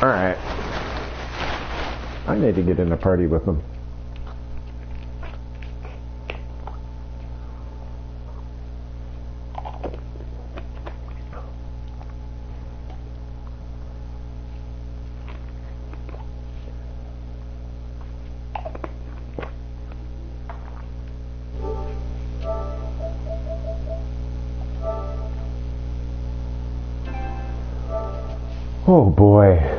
Alright. I need to get in a party with them. Oh boy.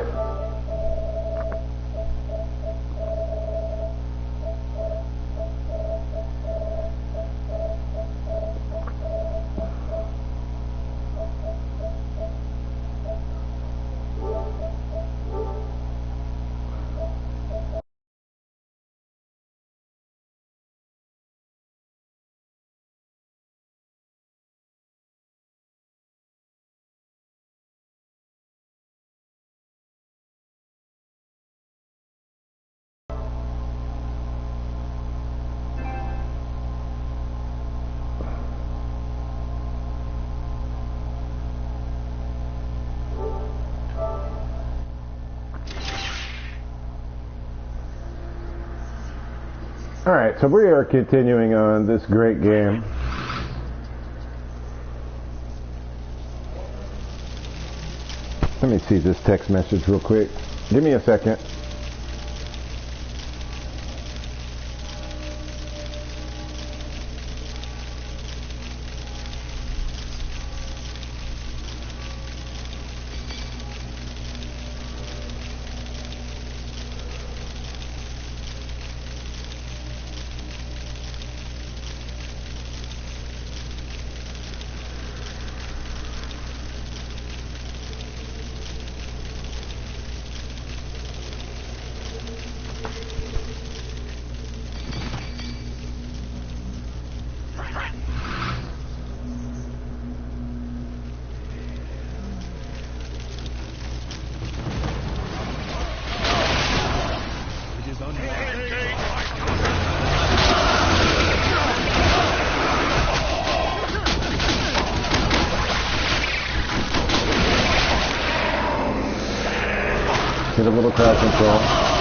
Alright, so we are continuing on this great game. Let me see this text message real quick. Give me a second. Get a little crowd control.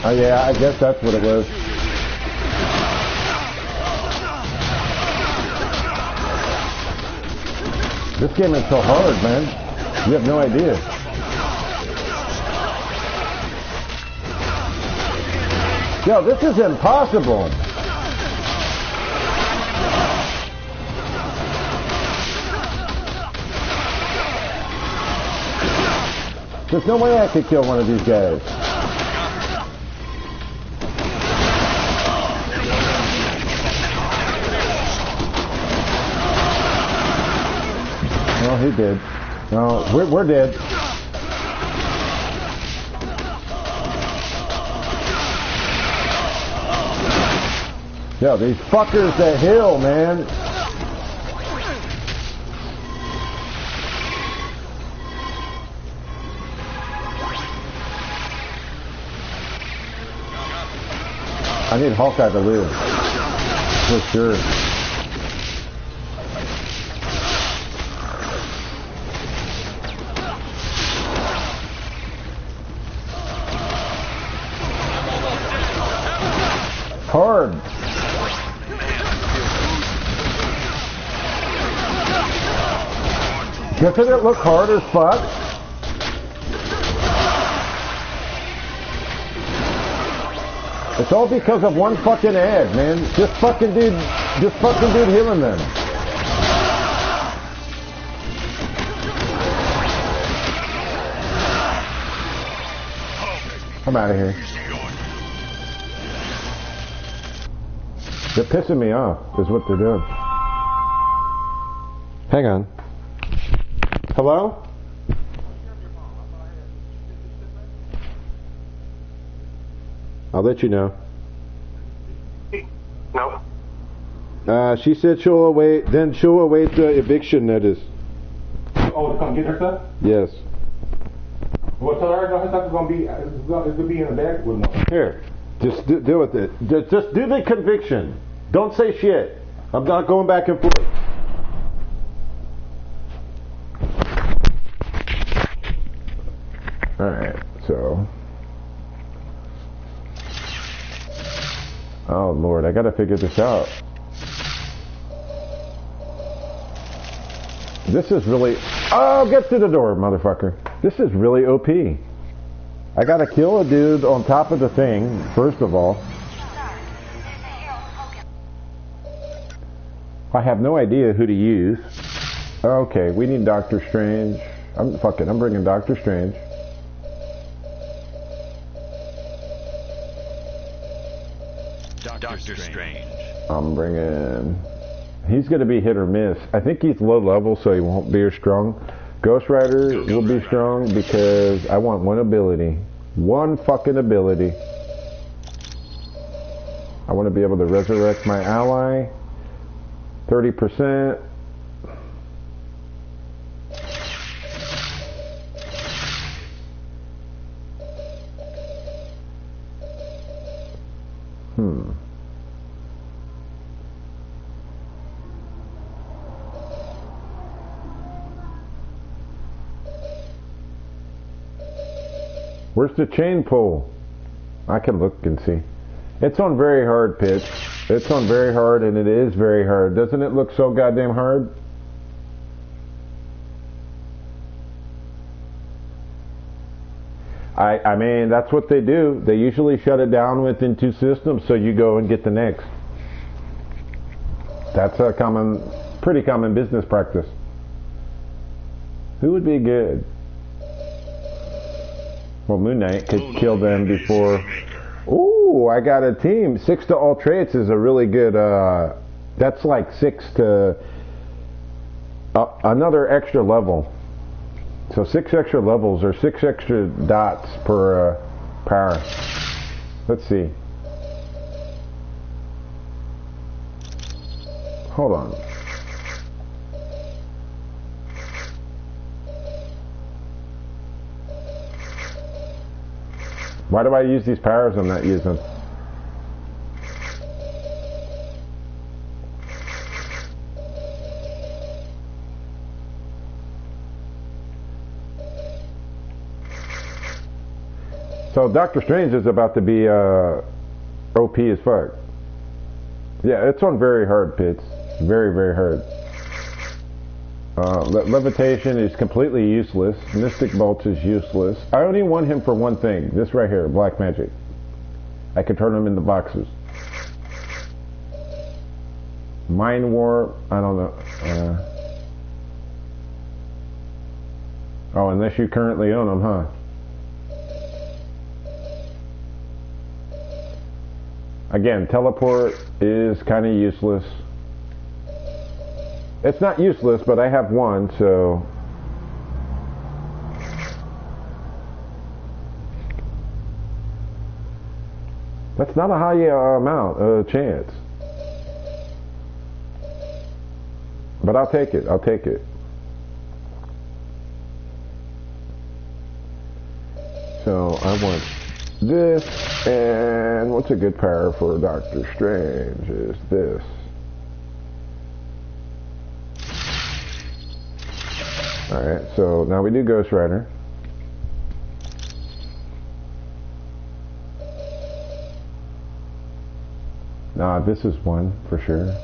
Oh yeah, I guess that's what it was. This game is so hard, man. You have no idea. Yo, this is impossible. There's no way I could kill one of these guys. Well, he did. No, we're dead. Yo, these fuckers the hill, man. I need Hawkeye to live. For sure. Hard. Doesn't it look hard as fuck? It's all because of one fucking ad, man. Just fucking dude healing them. I'm out of here. They're pissing me off, is what they're doing. Hang on. Hello? I'll let you know. No. She said she'll await the eviction notice. Oh, to come get her stuff? Yes. Well, tell her her stuff is gonna be in the bag with no. Here, just deal with it. Just do the conviction. Don't say shit. I'm not going back and forth. All right, so. Oh Lord, I gotta figure this out. This is really... Oh, get through the door, motherfucker. This is really OP. I gotta kill a dude on top of the thing, first of all. I have no idea who to use. Okay, we need Doctor Strange. I'm bringing Doctor Strange. Doctor Strange. I'm bringing... He's going to be hit or miss. I think he's low level, so he won't be as strong. Ghost Rider will be strong because I want one ability. One fucking ability. I want to be able to resurrect my ally. 30%. Where's the chain pull? I can look and see. It's on very hard pitch. It's on very hard, and it is very hard. Doesn't it look so goddamn hard? I mean, that's what they do. They usually shut it down within 2 systems, so you go and get the next. That's a pretty common business practice. Who would be good? Well, Moon Knight could kill them before. Ooh, I got a team. 6 to all traits is a really good. That's like 6 to another extra level. So 6 extra levels or 6 extra dots per power. Let's see. Hold on. Why do I use these powers I'm not using? So Doctor Strange is about to be OP as fuck. Yeah, it's on very hard pits. Very, very hard. Levitation is completely useless. Mystic Bolt is useless. I only want him for one thing. This right here, Black Magic. I can turn him into boxes. Mind Warp, I don't know. Oh, unless you currently own them, huh? Again, Teleport is kind of useless. It's not useless, but I have one, so... That's not a high chance. But I'll take it, I'll take it. So, I want this, and what's a good power for Doctor Strange is this. Alright, so now we do Ghost Rider. Nah, this is one for sure.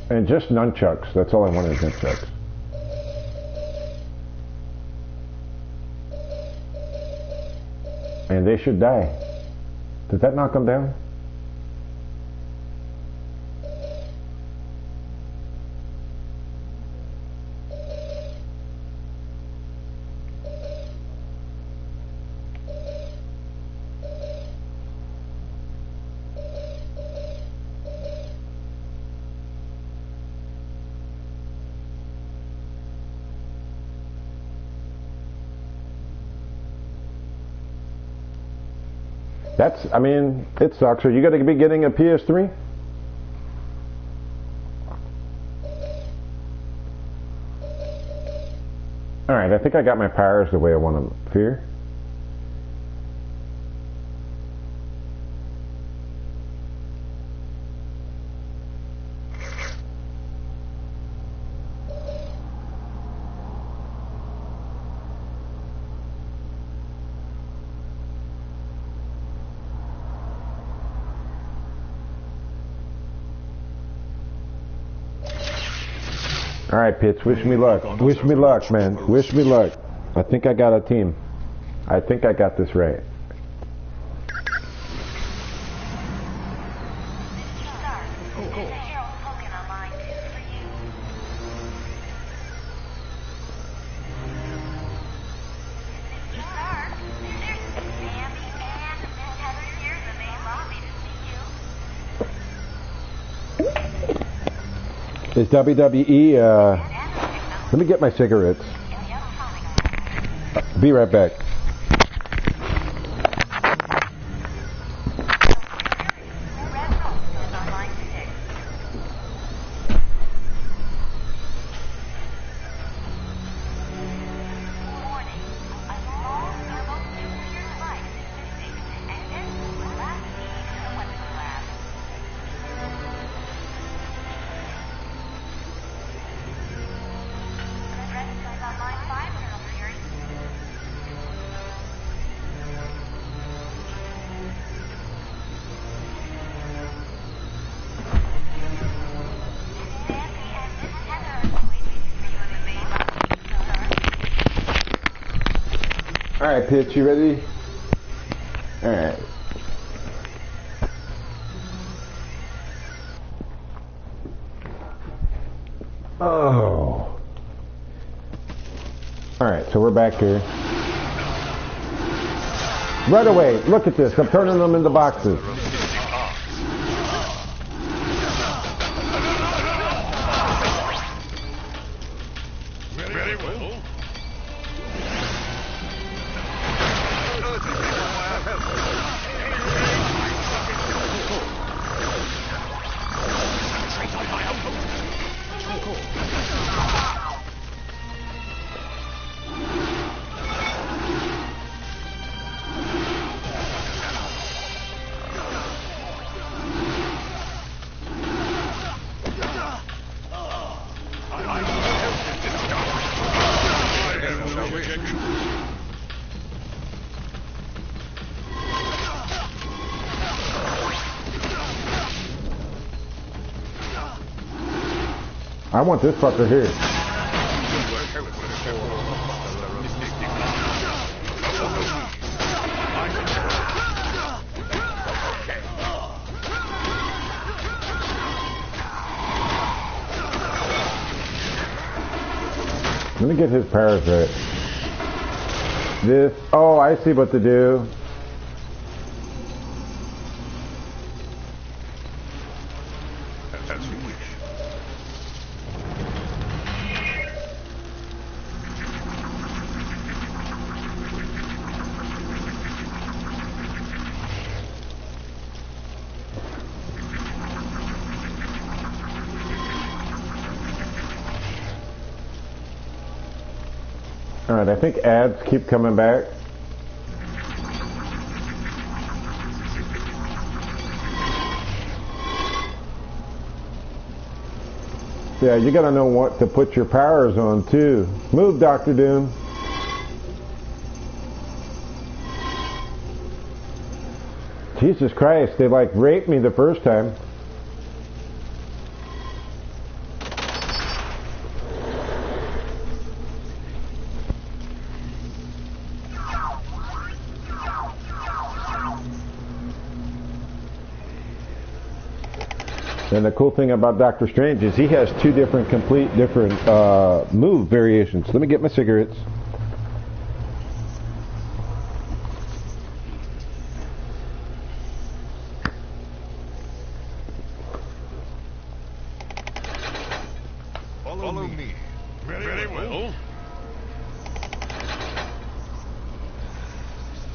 And just nunchucks. That's all I wanted, nunchucks. And they should die. Did that knock them down? I mean, it sucks. Are you going to be getting a PS3? Alright, I think I got my powers the way I want them here. Alright, Pitts, wish me luck. Wish me luck, man. Wish me luck. I think I got a team. I think I got this right. Is WWE, let me get my cigarettes. Be right back. Alright, Pitch, you ready? Alright. Oh. Alright, so we're back here. Right away, look at this. I'm turning them into boxes. Very well. I want this fucker here. Let me get his powers right. This, oh, I see what to do. As you wish. Alright, I think ads keep coming back. Yeah, you gotta know what to put your powers on too. Move, Dr. Doom. Jesus Christ, they like raped me the first time. And the cool thing about Doctor Strange is he has two different, different move variations. Let me get my cigarettes. Follow me. Very well.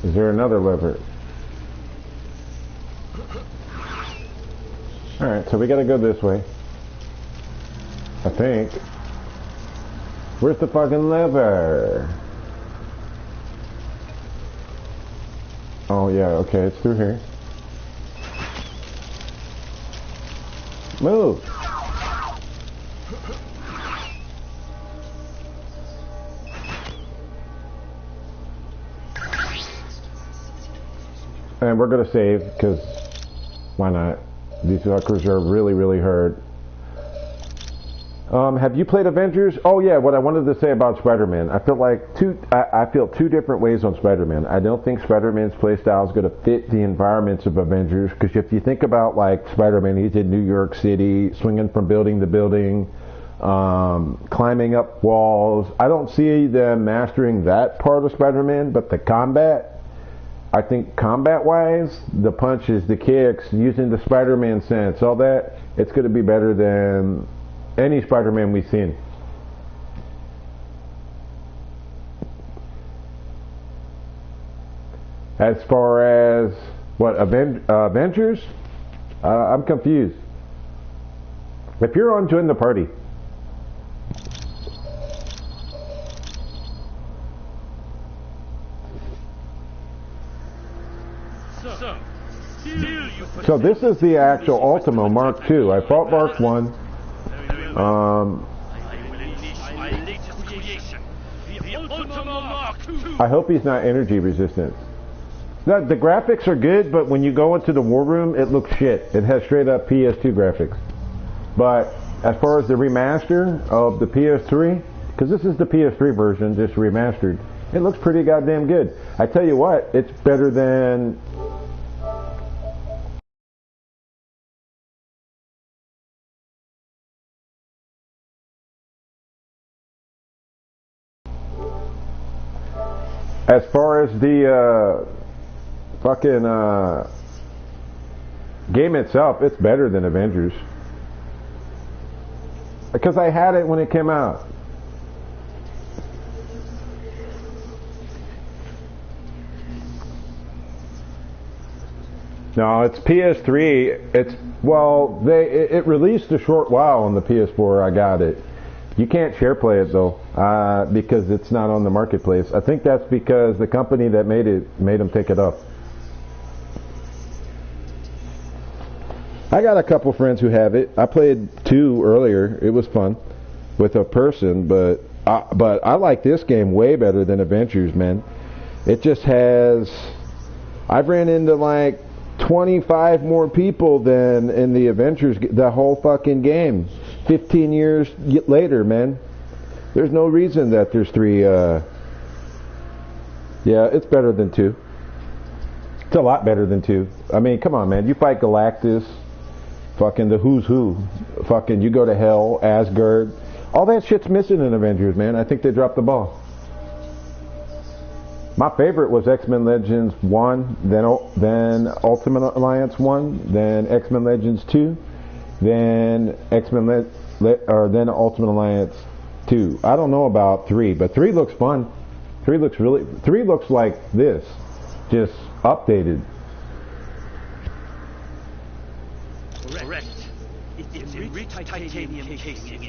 Is there another lever? Alright, so we gotta go this way. I think. Where's the fucking lever? Oh yeah, okay, it's through here. Move! And we're gonna save, because why not? These suckers are really, really hard. Have you played Avengers? Oh yeah, what I wanted to say about Spider-Man. I feel like I feel two different ways on Spider-Man. I don't think Spider-Man's playstyle is going to fit the environments of Avengers, because if you think about like Spider-Man, he's in New York City, swinging from building to building, climbing up walls. I don't see them mastering that part of Spider-Man, but the combat, I think combat-wise, the punches, the kicks, using the Spider-Man sense, all that, it's going to be better than any Spider-Man we've seen. As far as what Avengers, I'm confused. If you're on, join the party. So this is the actual Ultimo Mark II. I fought Mark 1. I hope he's not energy resistant. The graphics are good, but when you go into the war room, it looks shit. It has straight up PS2 graphics. But as far as the remaster of the PS3, because this is the PS3 version, just remastered, it looks pretty goddamn good. I tell you what, it's better than... As far as the fucking game itself, it's better than Avengers. Because I had it when it came out. No, it's PS3. It's, well, it released a short while on the PS4. I got it. You can't share play it though, because it's not on the marketplace. I think that's because the company that made it made them take it up. I got a couple friends who have it. I played 2 earlier. It was fun with a person, but I like this game way better than Avengers, man. It just has... I've ran into like 25 more people than in the Avengers, the whole fucking game. 15 years later, man. There's no reason that there's 3, yeah, it's better than 2. It's a lot better than 2. I mean, come on, man. You fight Galactus, fucking the who's who. Fucking, you go to hell, Asgard. All that shit's missing in Avengers, man. I think they dropped the ball. My favorite was X-Men Legends 1, then Ultimate Alliance 1, then X-Men Legends 2, then then Ultimate Alliance 2. I don't know about 3, but 3 looks fun. 3 looks like this, just updated. Correct. It's a rich titanium casing.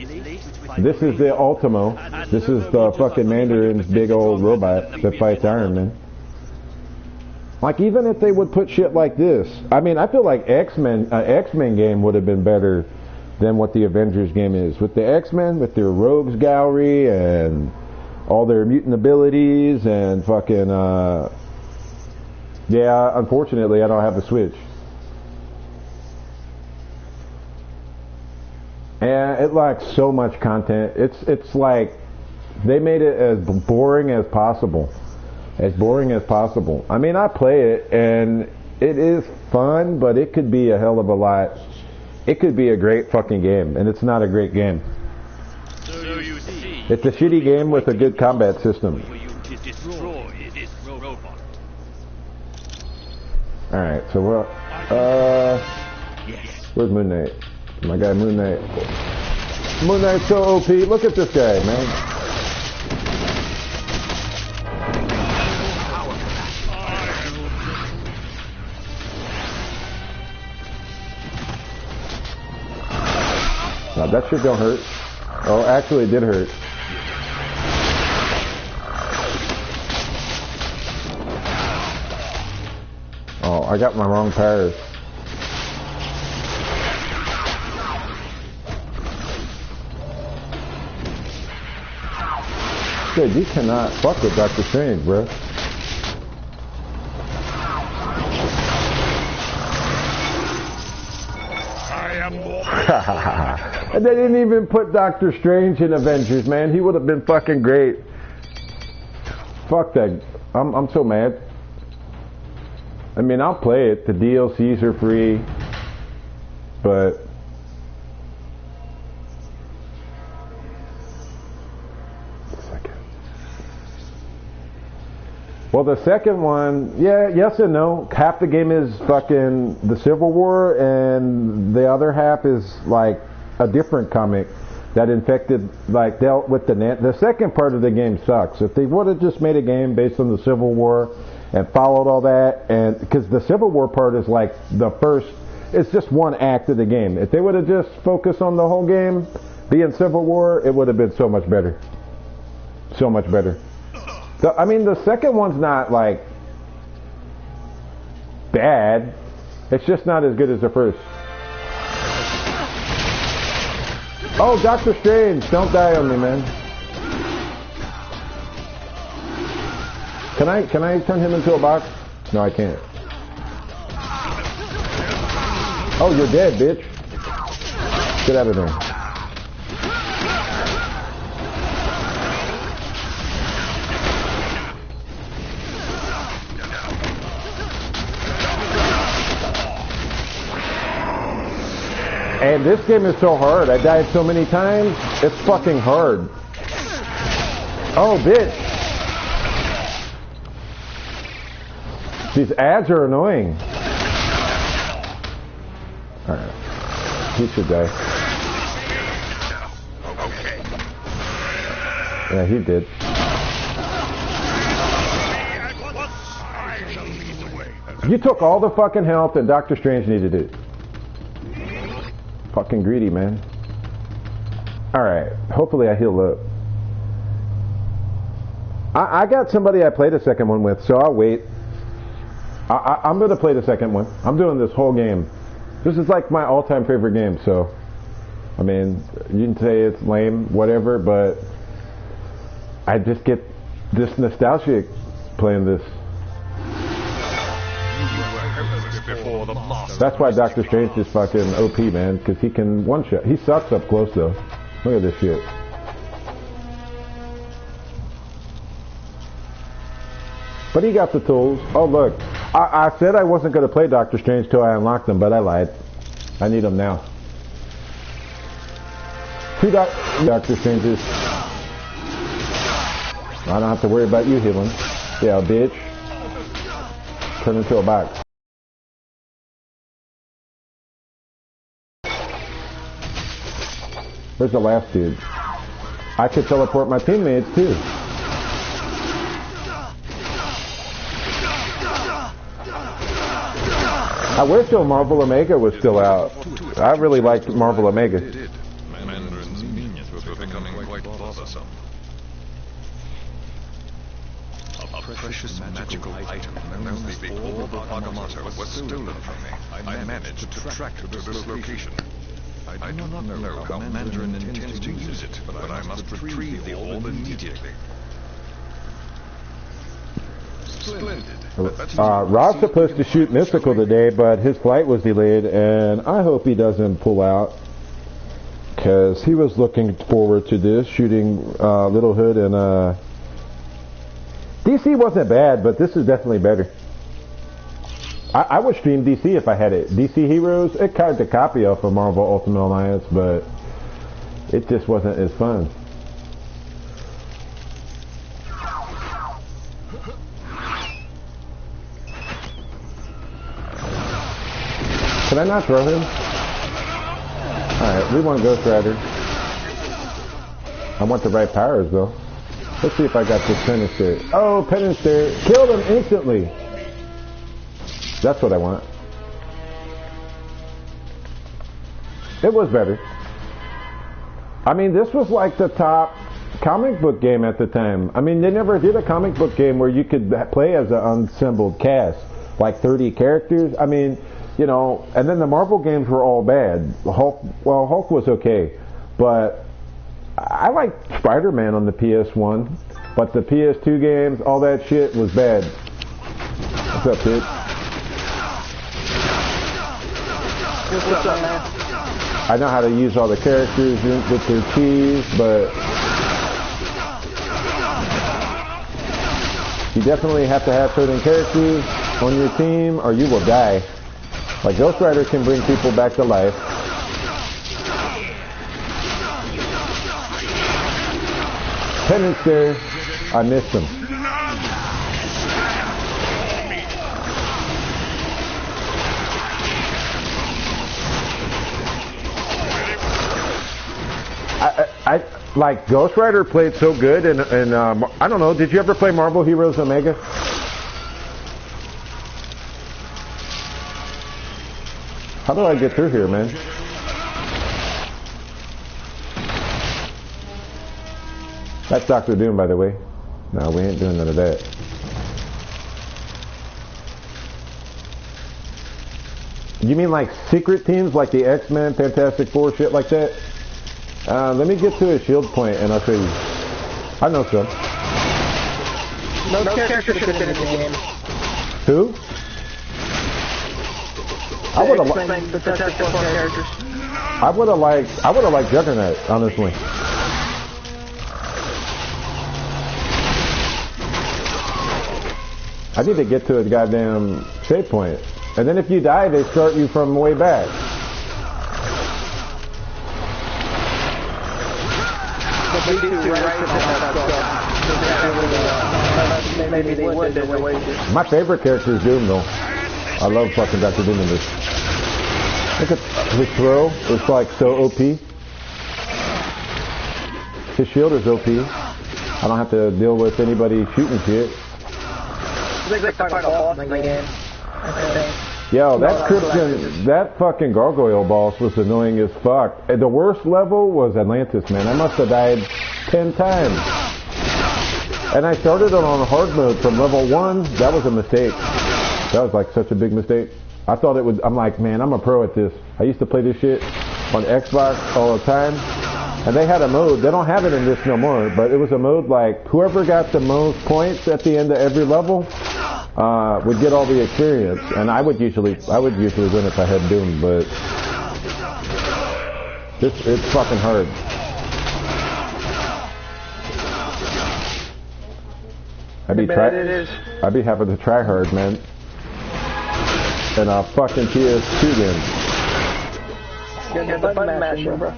This is the Ultimo. This is the fucking Mandarin's big old robot that fights Iron Man. Like, even if they would put shit like this, I mean, I feel like X-Men game would have been better than what the Avengers game is. With the X-Men, with their rogues gallery and all their mutant abilities and fucking, yeah, unfortunately I don't have the Switch. And it lacks so much content. It's like they made it as boring as possible. As boring as possible. I mean, I play it and it is fun, but it could be a hell of a lot. It could be a great fucking game, and it's not a great game. So you see, it's a shitty game with a good combat system. Alright, so we're where's Moon Knight? My guy Moon Knight. Moon Knight's so OP. Look at this guy, man. That shit don't hurt. Oh, actually it did hurt. Oh, I got my wrong powers. Dude, you cannot fuck with Dr. Strange, bro. And they didn't even put Doctor Strange in Avengers, man. He would have been fucking great. Fuck that. I'm so mad. I mean, I'll play it. The DLCs are free. But... Well, the second one, yeah, yes and no. Half the game is fucking the Civil War, and the other half is like a different comic that dealt with the second part of the game sucks. If they would have just made a game based on the Civil War and followed all that, and because the Civil War part is like the first, it's just one act of the game. If they would have just focused on the whole game being Civil War, it would have been so much better. So much better. I mean, the second one's not, like, bad. It's just not as good as the first. Oh, Doctor Strange, don't die on me, man. Can I turn him into a box? No, I can't. Oh, you're dead, bitch. Get out of there. And this game is so hard. I died so many times. It's fucking hard. Oh, bitch. These ads are annoying. Alright. He should die. Yeah, he did. You took all the fucking health that Doctor Strange needed it. Fucking greedy, man. Alright, hopefully I heal up. I got somebody I played the second one with, so I'll wait. I'm gonna play the second one. I'm doing this whole game. This is like my all-time favorite game, so... I mean, you can say it's lame, whatever, but... I just get this nostalgic playing this. That's why Doctor Strange is fucking OP, man, because he can one-shot. He sucks up close, though. Look at this shit. But he got the tools. Oh, look. I said I wasn't going to play Doctor Strange till I unlocked them, but I lied. I need them now. Two Doctor Stranges. I don't have to worry about you healing. Yeah, bitch. Turn into a box. Where's the last dude? I could teleport my teammates too. I wish Marvel Omega was still out. I really liked Marvel Omega. Mandarin's minions were becoming quite bothersome. A precious magical item known as the Orb of Agamotto was stolen from me. I managed to track it to this location. I do not know how Mandarin intends to use it, but I must retrieve the orb immediately. Splendid. Rob's supposed to shoot Mystical today, but his flight was delayed, and I hope he doesn't pull out, because he was looking forward to this, shooting Little Hood, and DC wasn't bad, but this is definitely better. I would stream DC if I had it. DC Heroes, it tried to copy off of Marvel Ultimate Alliance, but it just wasn't as fun. Can I not throw him? Alright, we want Ghost Rider. I want the right powers though. Let's see if I got this penance there. Oh, penance there. Killed him instantly. That's what I want. It was better. I mean, this was like the top comic book game at the time. I mean, they never did a comic book game where you could play as an assembled cast, like 30 characters. I mean, you know, and then the Marvel games were all bad. Hulk was okay, but I liked Spider-Man on the PS1, but the PS2 games, all that shit was bad. What's up, kid? What's up, man? I know how to use all the characters with their keys, but you definitely have to have certain characters on your team or you will die. Like Ghost Rider can bring people back to life. Penance there, I missed him. I like Ghost Rider played so good, and I don't know. Did you ever play Marvel Heroes Omega? How do I get through here, man? That's Dr. Doom, by the way. No, we ain't doing none of that. You mean like secret teams, like the X-Men, Fantastic Four, shit like that? Let me get to a shield point and I'll show you. I know some. No character should have been in the game. Who? I would have liked Juggernaut, honestly. I need to get to a goddamn save point. And then if you die, they start you from way back. My favorite character is Doom, though. I love fucking Dr. Doom in this. Look at his throw. It's like so OP. His shield is OP. I don't have to deal with anybody shooting shit. Yo, that Krypton, that fucking gargoyle boss was annoying as fuck. And the worst level was Atlantis, man. I must have died 10 times. And I started it on hard mode from level 1. That was a mistake. That was like such a big mistake. I thought it was, I'm like, man, I'm a pro at this. I used to play this shit on Xbox all the time. And they had a mode, they don't have it in this no more, but it was a mode like whoever got the most points at the end of every level would get all the experience. And I would usually win if I had Doom, but it's fucking hard. I'd be having to try hard, man. And a fucking PS2 game. Get the button masher, bro.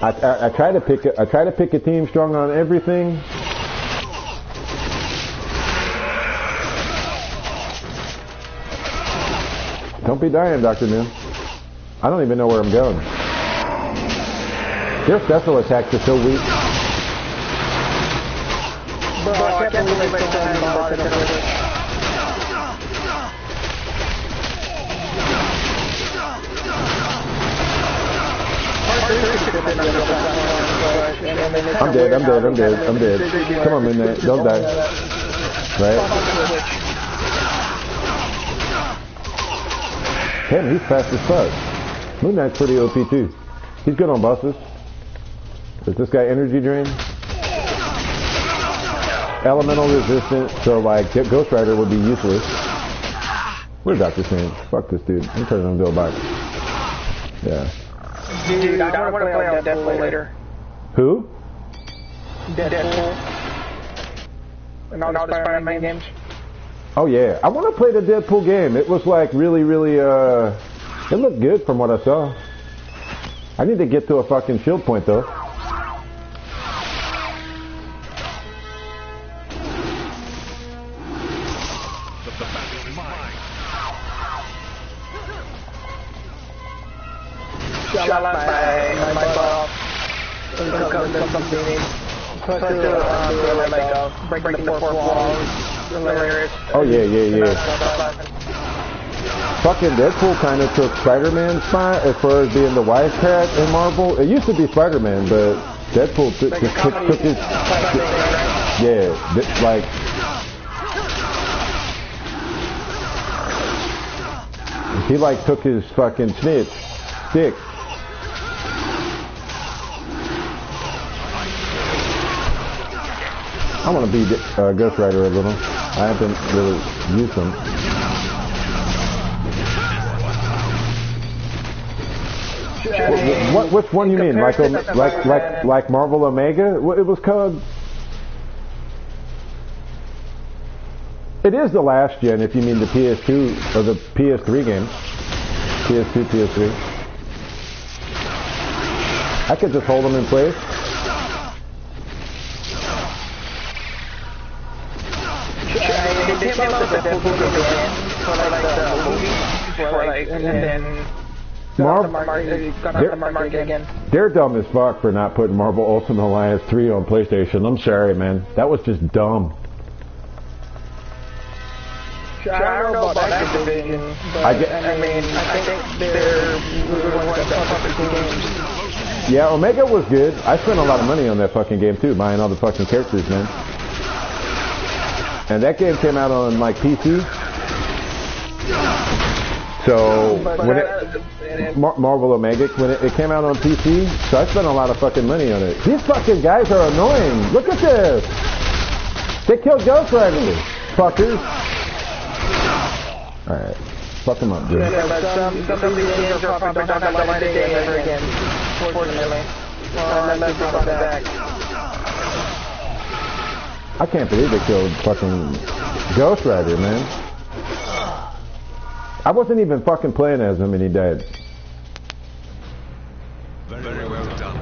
I try to pick a team strong on everything. Don't be dying, Dr. Noon. I don't even know where I'm going. Their special attacks are so weak. Bro, I can't believe I still haven't bothered with it. I'm dead. Come on, Midnight, don't die. Right? Damn, he's fast as fuck. Moon Knight's pretty OP too. He's good on bosses. Is this guy energy drain? Elemental resistant, so like Ghost Rider would be useless. Where's Dr. Strange? Fuck this dude. I'm turning him into a bot. Yeah. Dude, I want to play on Deadpool later. Who? Deadpool. And all the Spider-Man games. Oh yeah, I want to play the Deadpool game. It was like really, it looked good from what I saw. I need to get to a fucking shield point though. Shot my ball. Oh yeah. fucking Deadpool kind of took Spider-Man's spot as far as being the wisecrack in Marvel. It used to be Spider-Man, but Deadpool took his... Yeah, like... He like took his fucking stick. I want to be Ghost Rider a little. I haven't really used them. Which one you mean? Like Marvel Omega? It was called. It is the last gen, if you mean the PS2 or the PS3 game. PS2, PS3. I could just hold them in place. They're dumb as fuck for not putting Marvel Ultimate Alliance 3 on PlayStation. I'm sorry, man. That was just dumb. I don't know about Activision, but I think they're ones that fucking games. Yeah, Omega was good. I spent a lot of money on that fucking game too, buying all the fucking characters, man. And that game came out on like PC. So when Marvel Omega, when it came out on PC, so I spent a lot of fucking money on it. These fucking guys are annoying. Look at this. They killed Ghost Rider, fuckers. Alright. Fuck them up, dude. Yeah, but some of these games are probably not going to line it day ever again. Fortunately. Well, unless they brought it back. I can't believe they killed fucking Ghost Rider, man. I wasn't even fucking playing as him and he died. Very well done.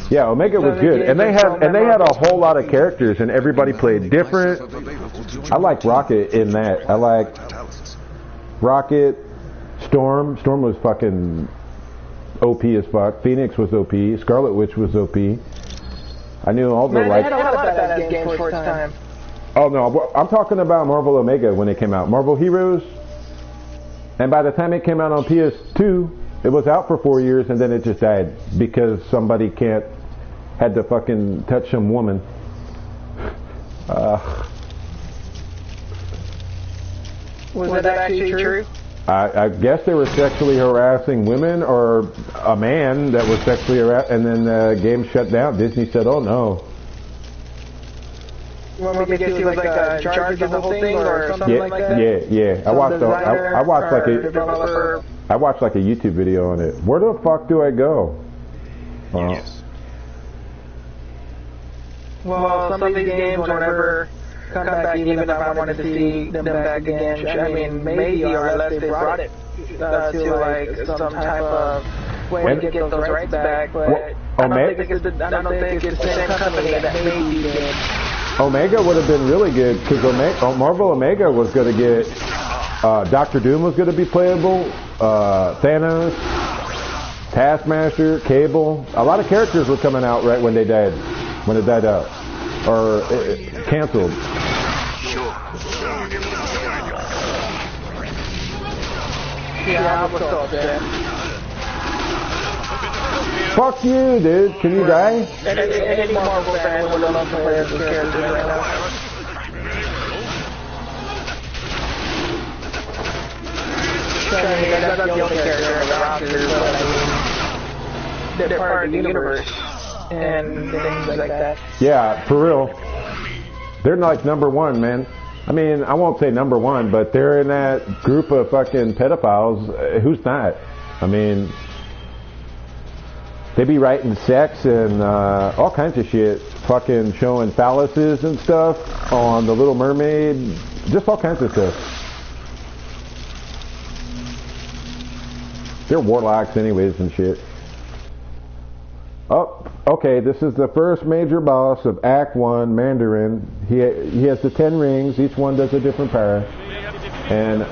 Yeah, Omega was good, and they had a whole lot of characters, and everybody played different. I like Rocket in that. I like Rocket, Storm. Storm was fucking OP as fuck. Phoenix was OP. Scarlet Witch was OP. I knew all the they had a lot of badass games for its time. Oh no, I'm talking about Marvel Omega when it came out. Marvel Heroes. And by the time it came out on PS2, it was out for 4 years, and then it just died because somebody had to fucking touch some woman. Was that actually true? I guess they were sexually harassing women or a man that was sexually harassed, and then the game shut down. Disney said, "Oh no." You want me to get you like a charge of the whole thing or something like that? Yeah. I watched like a YouTube video on it. Where the fuck do I go? Yes. Well, some of these games will never come back, even if I wanted to see them back again. I mean, maybe, or unless they brought it to like some type of way to get those rights back. But I don't think it's the same company that made these games. Omega would have been really good because Marvel Omega was going to get Doctor Doom was going to be playable, Thanos, Taskmaster, Cable. A lot of characters were coming out right when they died, when it died out or canceled. Yeah, I was told that. Fuck you, dude. Can you die? Any Marvel fan would love to play as those characters right now. I mean, that's not the only character in the roster, but I mean, they're part of the universe and things like that. Yeah, for real. They're like number one, man. I mean, I won't say number one, but they're in that group of fucking pedophiles. Who's not? I mean, they be writing sex and all kinds of shit. Fucking showing phalluses and stuff on The Little Mermaid. Just all kinds of stuff. They're warlocks anyways and shit. Oh, okay, this is the first major boss of Act 1, Mandarin. He has the 10 rings. Each one does a different power. And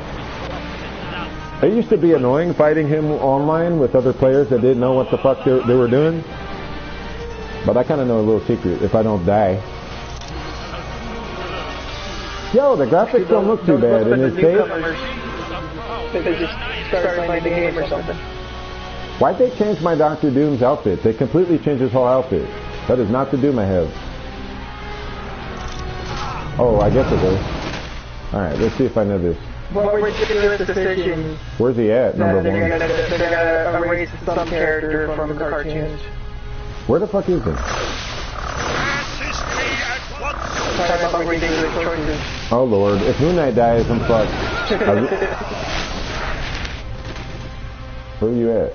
it used to be annoying fighting him online with other players that didn't know what the fuck they were doing. But I kind of know a little secret if I don't die. Yo, the graphics don't look too bad. And it's safe. They just started playing the game or something. Why'd they change my Doctor Doom's outfit? They completely changed his whole outfit. That is not the Doom I have. Oh, I guess it is. Alright, let's see if I know this. What ridiculous decision. Where's he at, number They're one? gonna erase some character from the cartoons. Where the fuck is he? Talking about ridiculous choices. Oh lord, if Moon Knight dies, I'm fucked. Where are you at?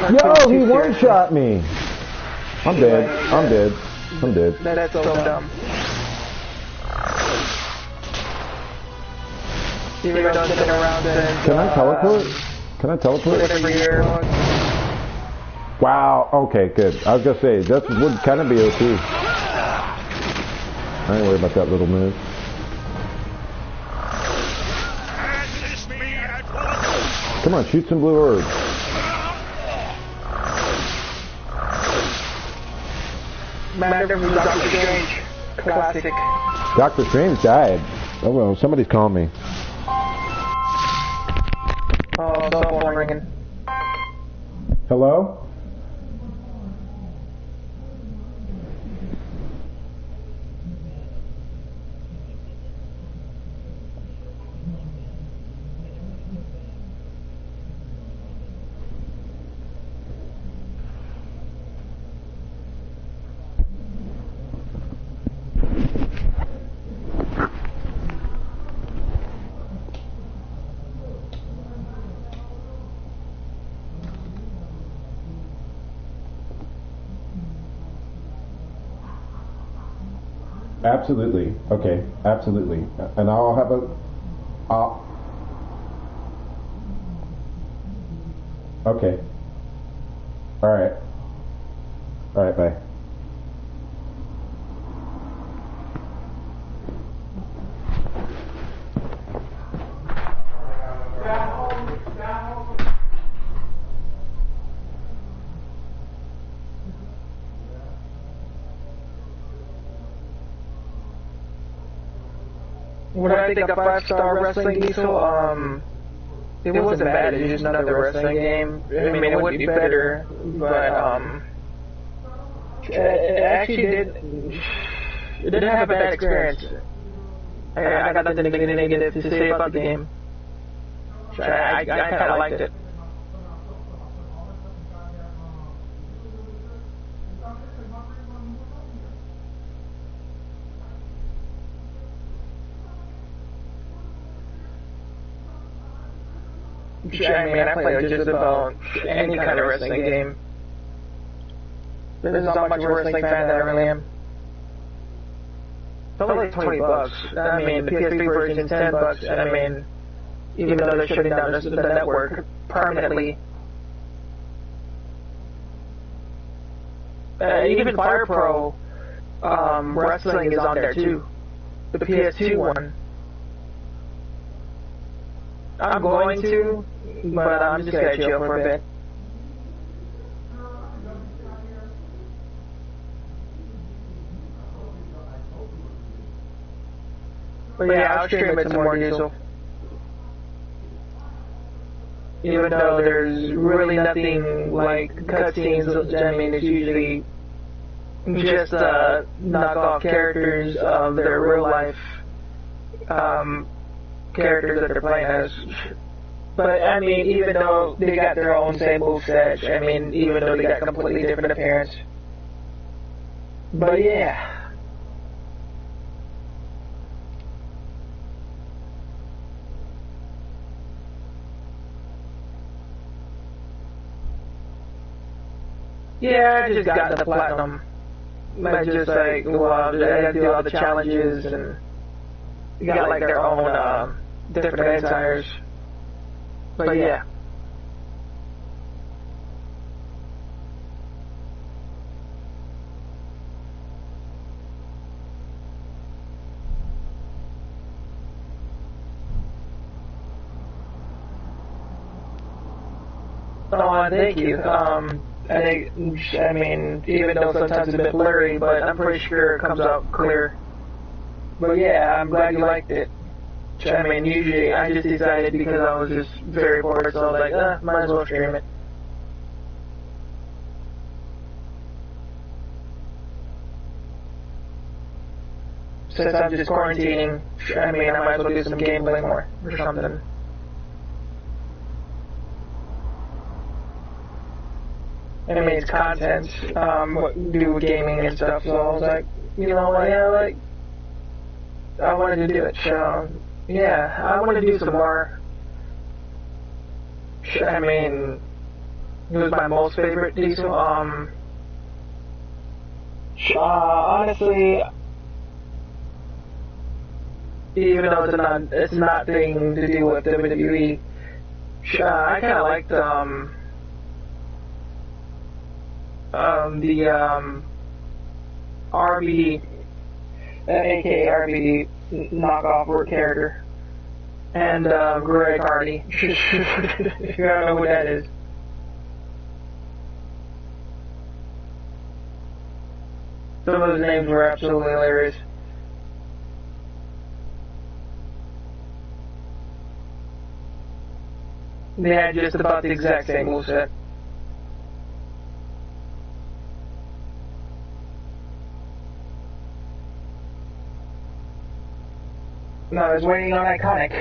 Yo, he one-shot me! I'm dead. I'm dead. I'm dead. That's so dumb. Even though sitting around and... Can I teleport? Can I teleport? Every year. Wow, okay, good. I was gonna say, that would kind of be OP. I ain't worried about that little move. Come on, shoot some blue orbs. Man, there was Doctor Strange. Classic. Doctor Strange died. Oh well, somebody's calling me. Oh, cell phone ringing. Hello? Absolutely. Okay. Absolutely. And I'll have a... Okay. Alright. Alright, bye. What I think a 5-star wrestling diesel, it wasn't bad, it's just another wrestling game. I mean, it would be better, but, it actually didn't have a bad experience. I got nothing negative to say about the game. I kind of liked it. I mean, I play just about any kind of wrestling game. There's not much of a wrestling fan that I really am. It's only $20. I mean, the PS3 version's $10. And I mean, even though they're shutting down the network permanently. Even Fire Pro wrestling is on there too. The PS2 one. I'm going to, but I'm just gonna chill for a bit. But yeah, I'll stream it some more, Diesel. Even though there's really nothing like cutscenes, I mean, it's usually just knockoff characters of their real life characters that they're playing as. But I mean, even though they got their own same moveset, I mean, even though they got completely different appearance. But yeah. Yeah, I just got the platinum. I just like, well, I had to do all the challenges and you got like their own different attires. But yeah. Oh, thank you. I think, I mean, even though sometimes it's a bit blurry, but I'm pretty sure it comes out clear. But yeah, I'm glad you liked it. I mean, usually I just decided because I was just very bored, so I was like, might as well stream it. Since I'm just quarantining, I mean, I might as well do some gameplay more or something. I mean, it's content, what do with gaming and stuff, so I was like, you know what, yeah, like, I wanted to do it, so, yeah, I want to do some more. I mean, it was my most favorite diesel, honestly, even though it's not thing to do with WWE, I kind of liked, the RBD, aka RBD knockoff word character, and Greg Hardy. If you don't know who that is. Some of those names were absolutely hilarious. They had just about the exact same moveset. No, I was waiting on Iconic.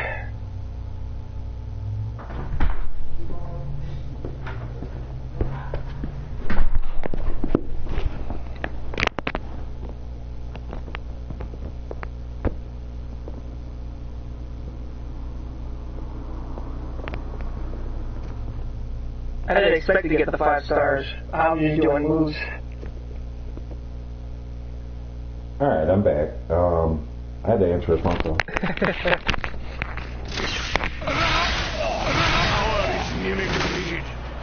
I didn't expect to get the 5 stars. I was just doing moves. Alright, I'm back. I had to answer a phone call.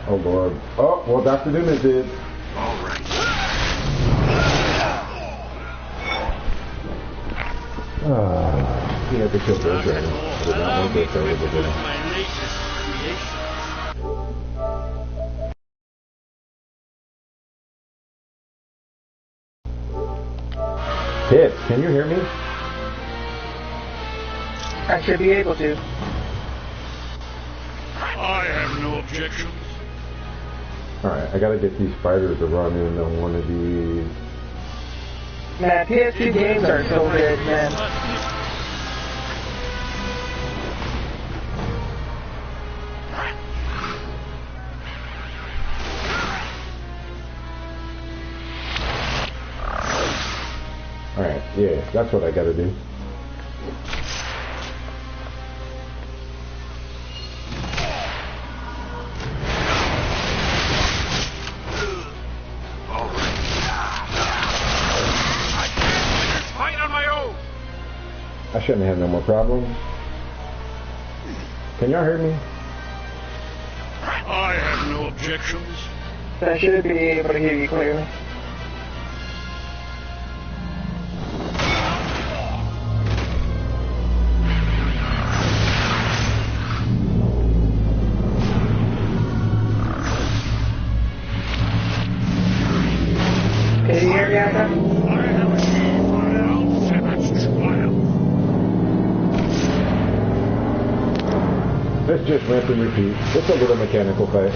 Oh Lord. Oh, well Dr. Newman did. Alright. He had to kill Ghost Rider. I did not want Ghost Rider to do it. My latest creation. Hit, can you hear me? I should be able to. I have no objections. Alright, I gotta get these spiders to run in on one of these. Man, PS2 games are so good, man. Alright, yeah, that's what I gotta do. I shouldn't have no more problems. Can y'all hear me? I have no objections. I should be able to hear you clearly. Can you hear me, Aka? Let's just rinse and repeat. It's a little mechanical fight.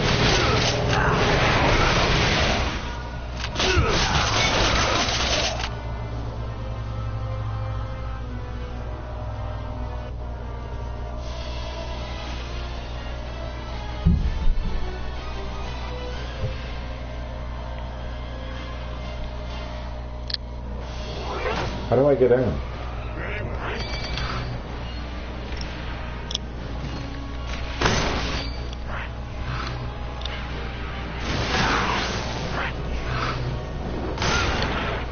How do I get in?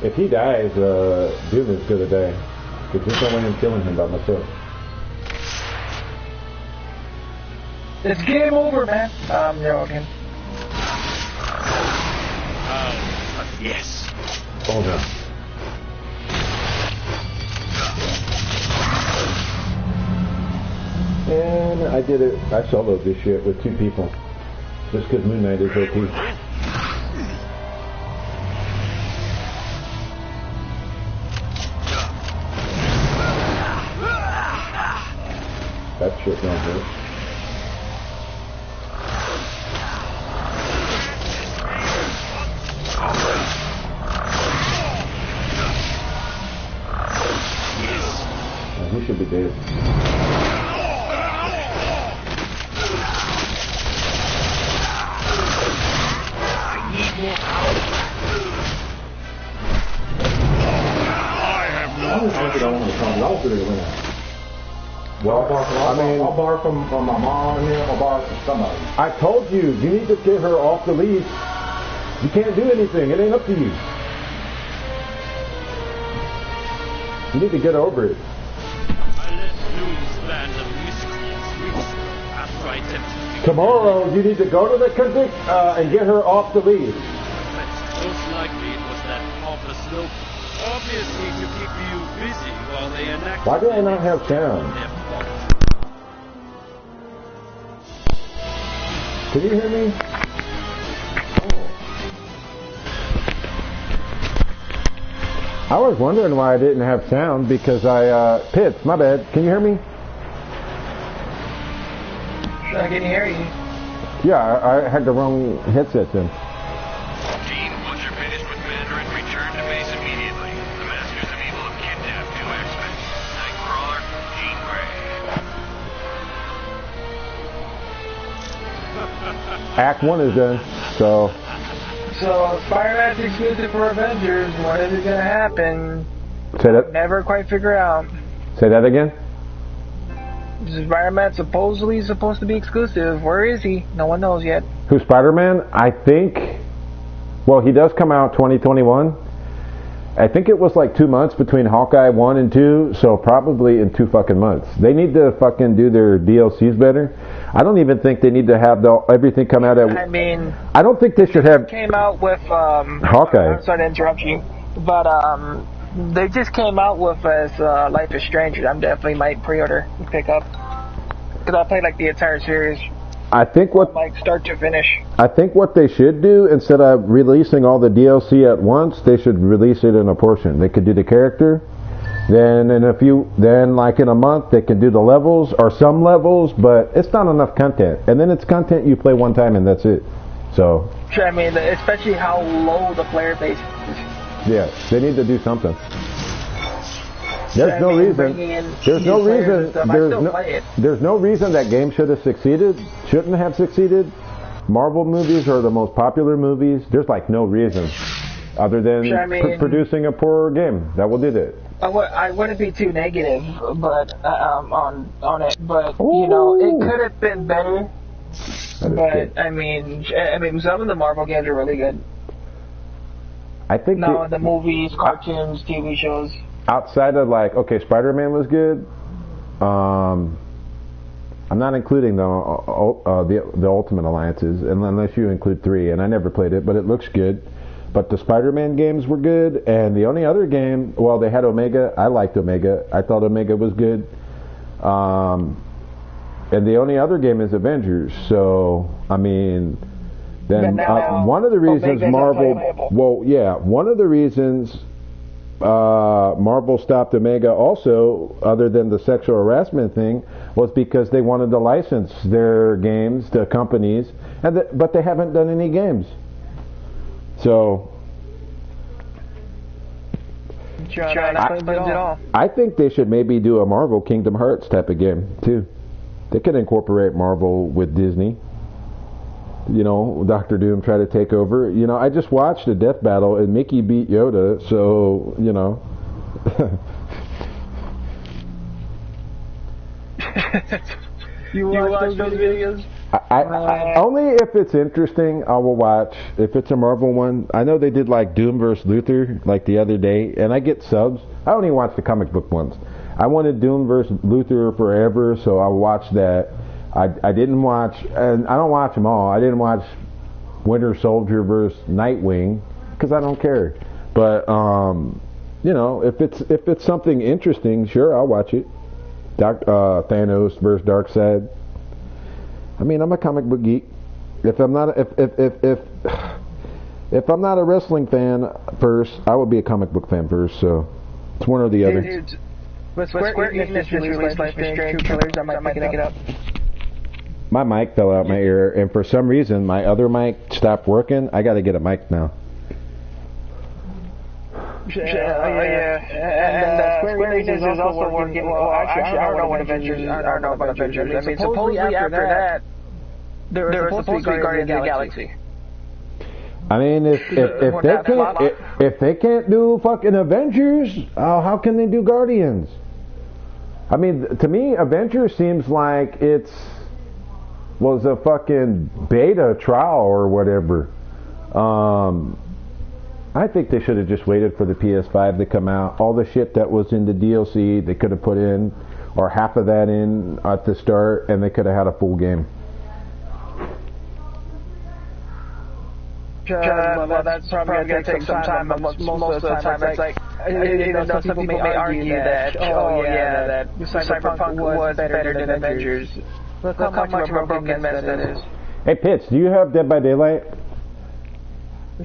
If he dies, Doom is gonna die. Because there's no way I'm killing him by myself. It's game over, man. I'm joking. Yes. Oh no. And I did it. I soloed this shit with 2 people. Just because Moon Knight is OP. That shit don't hurt. He should be dead. Well, I'll borrow from my mom and him. I'll borrow from somebody. I told you, you need to get her off the leash. You can't do anything. It ain't up to you. You need to get over it. Tomorrow, you need to go to the clinic and get her off the leash. Most likely it was that office slope. Obviously to keep you busy while they enact... Why do I not have sound? Can you hear me? I was wondering why I didn't have sound because Pitts, my bad. Can you hear me? I can hear you. Yeah, I had the wrong headset then. Gene, once you're finished with Mandarin, return to base immediately. The Masters of Evil have kidnapped two X-Men. Nightcrawler, Jean Grey. Act 1 is done, so... So, Spider-Man's exclusive for Avengers. When is it going to happen? Say that. Never quite figure out. Say that again? Spider-Man's supposedly supposed to be exclusive. Where is he? No one knows yet. Who's Spider-Man? I think... Well, he does come out 2021. I think it was like 2 months between Hawkeye 1 and 2, so probably in 2 fucking months. They need to fucking do their DLCs better. I don't even think they need to have everything come out at... I mean... I don't think they should have... Came out with... Hawkeye. I'm sorry to interrupt you. But, they just came out with as Life is Strange. I'm definitely might pre-order and pick up. Because I played like the entire series. I think what... Like start to finish. I think what they should do, instead of releasing all the DLC at once, they should release it in a portion. They could do the character, then like in a month, they can do the levels, or some levels, but it's not enough content. And then it's content you play one time and that's it. So... I mean, especially how low the player base is. Yeah, they need to do something. There's no reason. There's no reason that game should have succeeded. Shouldn't have succeeded. Marvel movies are the most popular movies. There's like no reason other than producing a poor game that will do that. I wouldn't be too negative, but on it. But you know, it could have been better. But I mean, some of the Marvel games are really good. I think the movies, cartoons, TV shows. Outside of like, okay, Spider-Man was good. I'm not including the Ultimate Alliances, unless you include 3, and I never played it, but it looks good. But the Spider-Man games were good, and the only other game, well, they had Omega. I liked Omega. I thought Omega was good. And the only other game is Avengers. So, I mean, then one of the reasons one of the reasons Marvel stopped Omega also, other than the sexual harassment thing, was because they wanted to license their games to companies, but they haven't done any games. So I think they should maybe do a Marvel Kingdom Hearts type of game too. They could incorporate Marvel with Disney. You know, Dr. Doom try to take over. You know, I just watched a death battle and Mickey beat Yoda, so, you know. You watch those videos? I only if it's interesting, I will watch. If it's a Marvel one, I know they did like Doom vs. Luthor like the other day, and I get subs. I only watch the comic book ones. I wanted Doom vs. Luthor forever, so I watched that. I didn't watch, and I don't watch them all. I didn't watch Winter Soldier vs. Nightwing because I don't care. But you know, if it's something interesting, sure, I'll watch it. Thanos vs. Darkseid. I mean, I'm a comic book geek. If I'm not if I'm not a wrestling fan first, I would be a comic book fan first. So it's one or the other. But Square Enix just released Life is Strange trailers. I might pick it up. My mic fell out my ear, and for some reason my other mic stopped working. I got to get a mic now. Yeah. And Square Enix is also working. Well, actually, I don't know what Avengers. I don't know about Avengers. I mean, supposedly after that, there was supposed to be Guardians of the Galaxy. I mean, if they can't do fucking Avengers, how can they do Guardians? I mean, to me, Avengers seems like was a fucking beta trial or whatever. I think they should have just waited for the PS5 to come out. All the shit that was in the DLC, they could have put in, or half of that in at the start, and they could have had a full game. Well, that's probably going to take some time, but most of the time it's like, some people may argue that, that Cyberpunk was better than Avengers. Look how much of a broken mess that is. Hey, Pitts, do you have Dead by Daylight?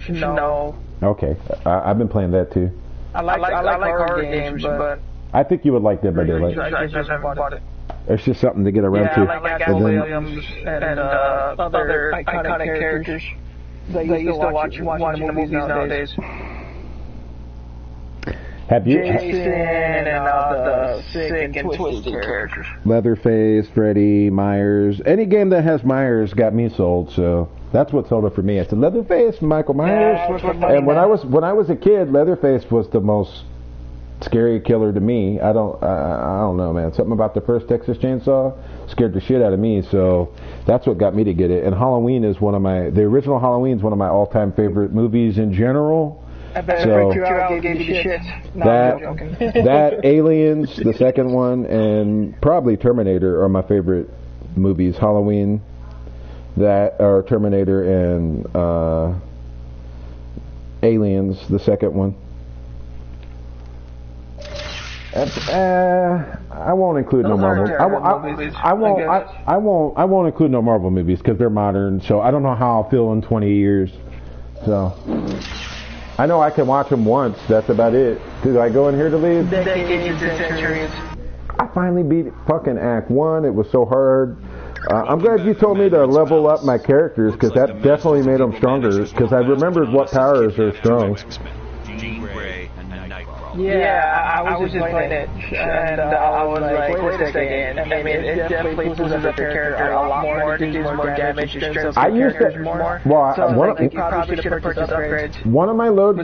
No. Okay, I've been playing that too. I like horror games, but I think you would like Dead by Daylight. I just haven't bought it. It's just something to get around to. Yeah, I like Al Williams and other iconic characters that you used to watch the movies nowadays. Have you? Jason and the sick and twisted characters. Leatherface, Freddy, Myers. Any game that has Myers got me sold, so that's what sold it for me. I said Leatherface, Michael Myers. And when I was a kid, Leatherface was the most scary killer to me. I don't know, man. Something about the first Texas Chainsaw scared the shit out of me, so that's what got me to get it. And Halloween is the original Halloween is one of my all-time favorite movies in general. I bet so gave you the shit. No, that Aliens, the second one, and probably Terminator are my favorite movies. Halloween, or Terminator, and Aliens, the second one. I won't include no Marvel. I won't include no Marvel movies because they're modern. So I don't know how I'll feel in 20 years. So I know I can watch them once. That's about it. Do I go in here to leave? Decades and centuries. I finally beat fucking Act 1. It was so hard. I'm glad you told me to level up my characters because that definitely made them stronger. Because I remembered what powers are strong. Yeah, I was just playing it, and I was like, wait a second. I mean, it definitely pushes up the character a lot more, it deals more damage, it strengthens the characters more. Well, so you probably should have purchased upgrades. One of my load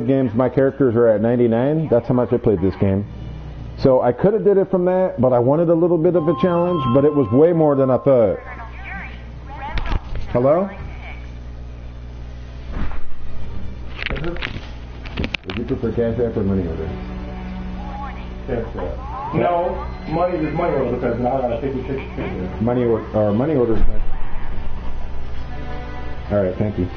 games, my characters are at 99. That's how much I played this game. So I could have did it from that, but I wanted a little bit of a challenge, but it was way more than I thought. Hello? Would you prefer cash app or money order? Cash app. No, money is money order because now I gotta take the ticket. Money order. All right, thank you.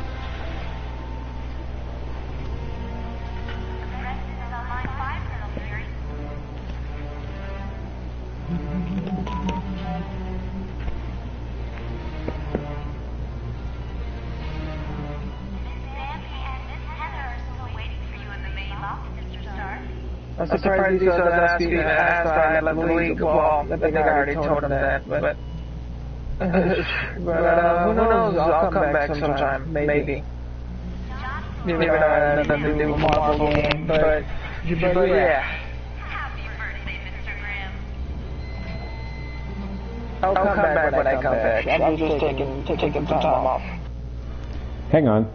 I'm surprised he doesn't ask you to ask I left the league. Well, I think I already told him that, but who knows? I'll come back sometime, maybe. Even though I had nothing to do with Marvel game, but yeah. Happy birthday, Mr. Grimm. I'll come back when I come back. I'm just taking some time off. Hang on.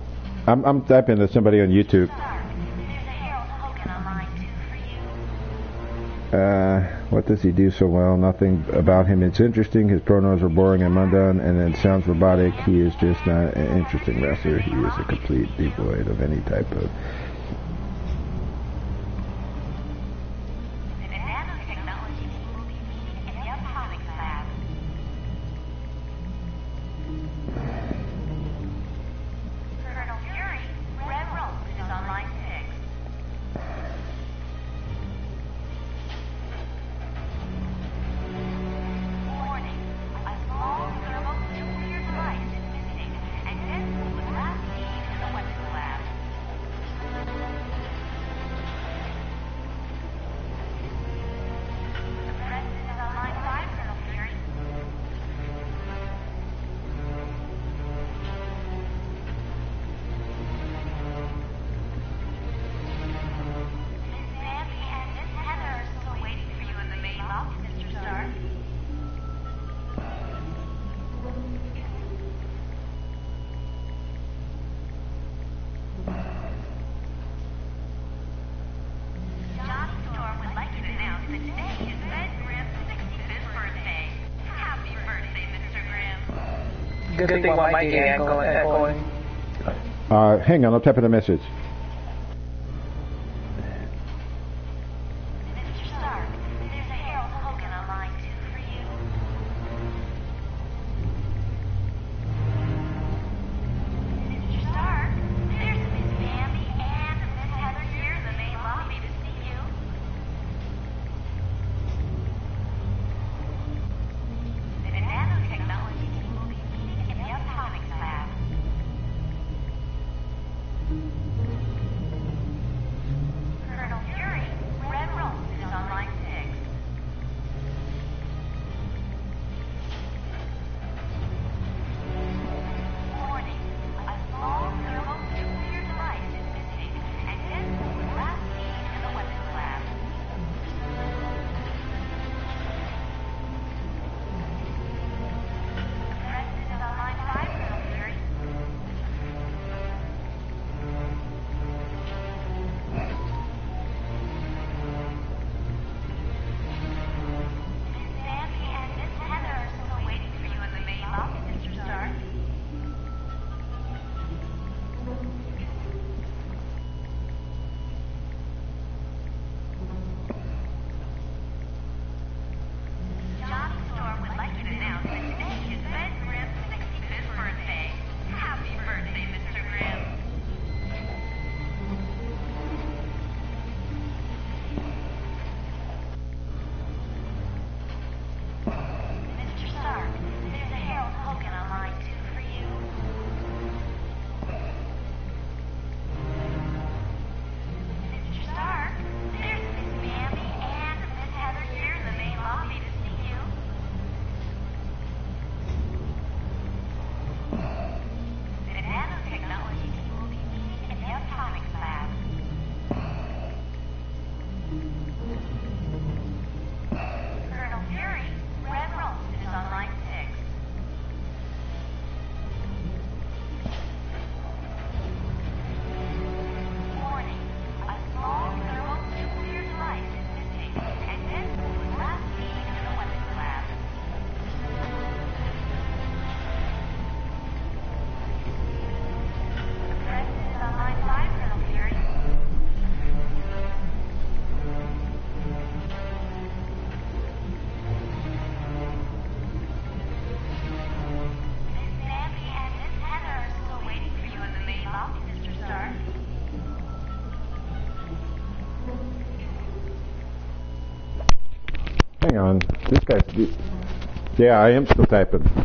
I'm typing to somebody on YouTube. What does he do so well? Nothing about him. It's interesting. His pronouns are boring and mundane, and it sounds robotic. He is just not an interesting wrestler. He is a complete devoid of any type of... Good thing my mic ain't echoing. Hang on, I'm typing a message. Mr. Stark, there's a Harold Hogan on line 2 for you. Mr. Stark, there's Miss Bambi and Miss Heather here in the main lobby to see you. The nanotechnology team will be meeting in the atomics lab. Colonel Fury, Red Rose is on line 6. Warning, a small thermonuclear device is missing and Deadpool was last seen in the weapons lab. The President is on line 5, Colonel Fury. Miss Bambi and Miss Heather are still waiting for you in the main lobby, Mr. Stark. Johnny Storm would like you to announce that today is Ben Grimm's 65th birthday. Happy birthday, Mr. Grimm. Mr. Stark, there's a Harold Hogan on line 2 for you. Mr. Stark, there's Miss Bambi and Miss Heather here in the main lobby to see you. The nanotechnology team will be meeting in the atomics lab. Colonel Fury, Red Rose is on line 6. Warning, a small thermonuclear device is missing and Deadpool was last seen in the weapons lab. The President is on line 5, Colonel Fury. Miss Bambi and Miss Heather are still waiting for you in the main lobby, Mr. Stark. Hang on. This guy's... Yeah, I am still typing. Johnny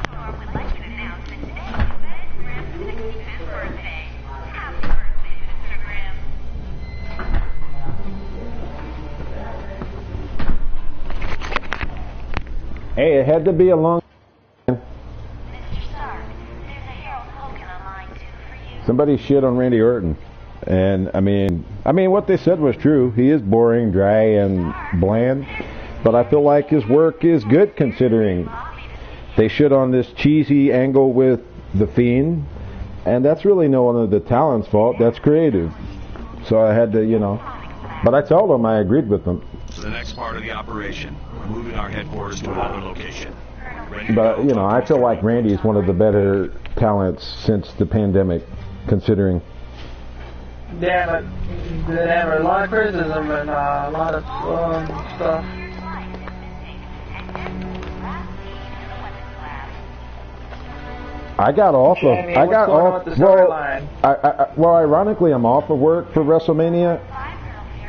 Storm would like you to announce that today is Ben Grimm's 65th birthday. Happy birthday, Mr. Grimm. Hey, it had to be a long... Mr. Stark, there's a Harold Hogan on line 2 for you. Somebody shit on Randy Orton. And, I mean, what they said was true. He is boring, dry, and bland. But I feel like his work is good considering they shit on this cheesy angle with The Fiend. And that's really no one of the talent's fault. That's creative. So I had to, you know. But I told them I agreed with them. So the next part of the operation, we're moving our headquarters to another location. Ready to But, go. you know, I feel like Randy is one of the better talents since the pandemic, considering. Yeah, but they have a lot of criticism and a lot of stuff. I got off of. Jamie, I what's got going on off. with the Well, storyline? well, ironically, I'm off of work for WrestleMania,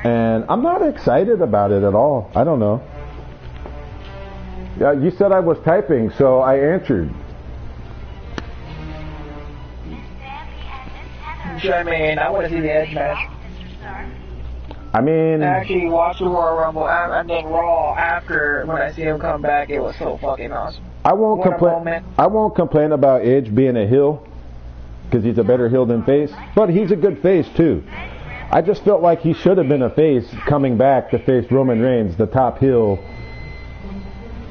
and I'm not excited about it at all. I don't know. Yeah, you said I was typing, so I answered. I mean, I want to see the Edge match. I mean, I actually watched the Royal Rumble and then Raw after when I see him come back. It was so fucking awesome. I won't What a complain. moment. I won't complain about Edge being a heel because he's a better heel than face, but he's a good face too. I just felt like he should have been a face coming back to face Roman Reigns, the top heel.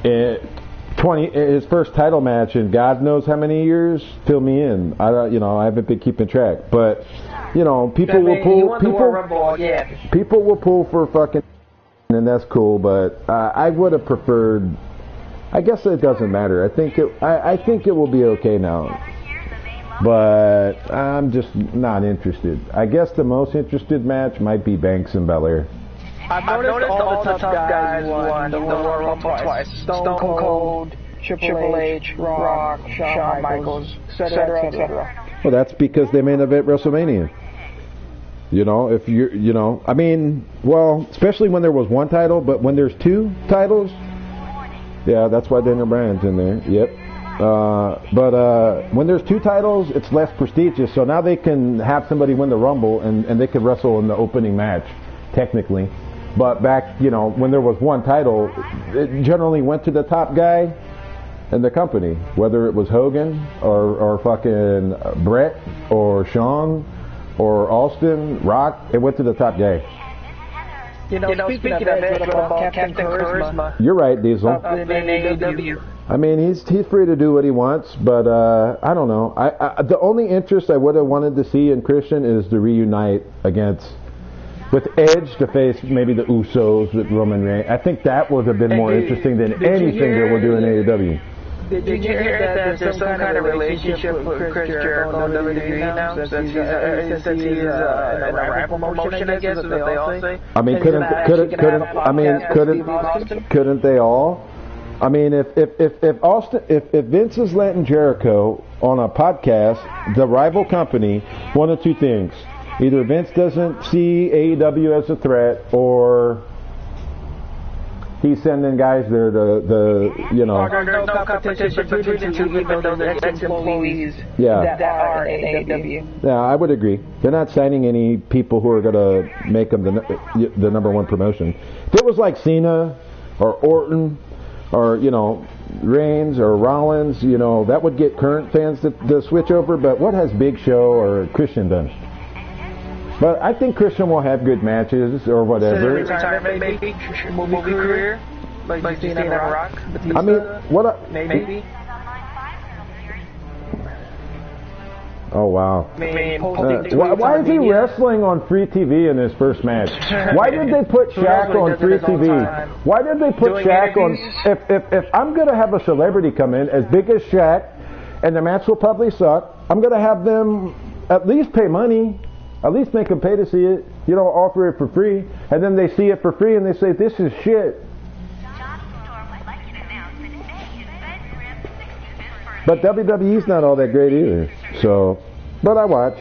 His first title match in God knows how many years. Fill me in. I haven't been keeping track, but people will He pull won the Royal Rumble again. people will pull for fucking, and that's cool. But I would have preferred I guess it doesn't matter. I think it will be okay now. But I'm just not interested. I guess the most interested match might be Banks and Belair. I've noticed all the tough guys won the Royal Rumble twice. Stone Cold, Triple H, Rock, Shawn Michaels, etc., etc. Well, that's because they main event WrestleMania. You know, if you're, you know, I mean, well, especially when there was one title, but when there's two titles, yeah, that's why Daniel Bryan's in there. Yep. But when there's two titles, it's less prestigious. So now they can have somebody win the Rumble and they can wrestle in the opening match, technically. But back, you know, when there was one title, it generally went to the top guy in the company, whether it was Hogan or fucking Brett or Shawn or Austin, Rock. It went to the top guy. You know, speaking of it, what about Captain Charisma? You're right, Diesel. In AEW. I mean, he's free to do what he wants, but I don't know. I the only interest I would have wanted to see in Christian is to reunite with Edge to face maybe the Usos with Roman Reigns. I think that would have been more interesting than anything they will do in AEW. Did you hear that there's some kind of relationship with Chris Jericho in WWE now? Since he's in a rival promotion, I guess, is what they all say. I mean, couldn't they all? I mean, if Vince is letting Jericho on a podcast, the rival company, one of two things: either Vince doesn't see AEW as a threat, or he's sending guys there to you know. There's no competition between the two, even though they're ex-employees that are in AEW. Yeah, I would agree. They're not signing any people who are going to make them the number one promotion. If it was like Cena or Orton or, you know, Reigns or Rollins, you know, that would get current fans to switch over. But what has Big Show or Christian done? But I think Christian will have good matches or whatever. Retirement, maybe movie career, like Cena and Rock. I mean, maybe. Oh wow! Why is he wrestling on free TV in his first match? Why did they put Shaq on free TV? Why did they put Shaq on? If I'm gonna have a celebrity come in as big as Shaq, and the match will probably suck, I'm gonna have them at least pay money, at least make them pay to see it. You know, offer it for free, and then they see it for free and they say this is shit. But WWE's not all that great either. So, but I watch.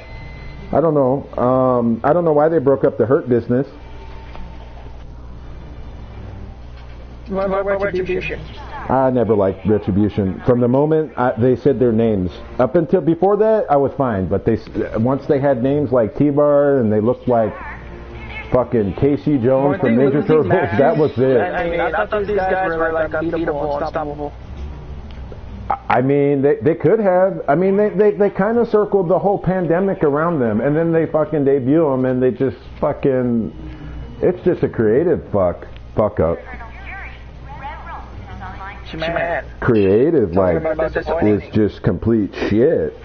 I don't know. I don't know why they broke up the Hurt business. Retribution. I never liked Retribution. From the moment they said their names. Up until before that, I was fine. But once they had names like T-Bar and they looked like fucking Casey Jones from Ninja Turtles, that was it. I mean, I thought these guys were like unbeatable, unstoppable. I mean, they could have. I mean, they kind of circled the whole pandemic around them, and then they fucking debut them, and they just fucking. It's just a creative fuck up. Creative, like, is just complete shit.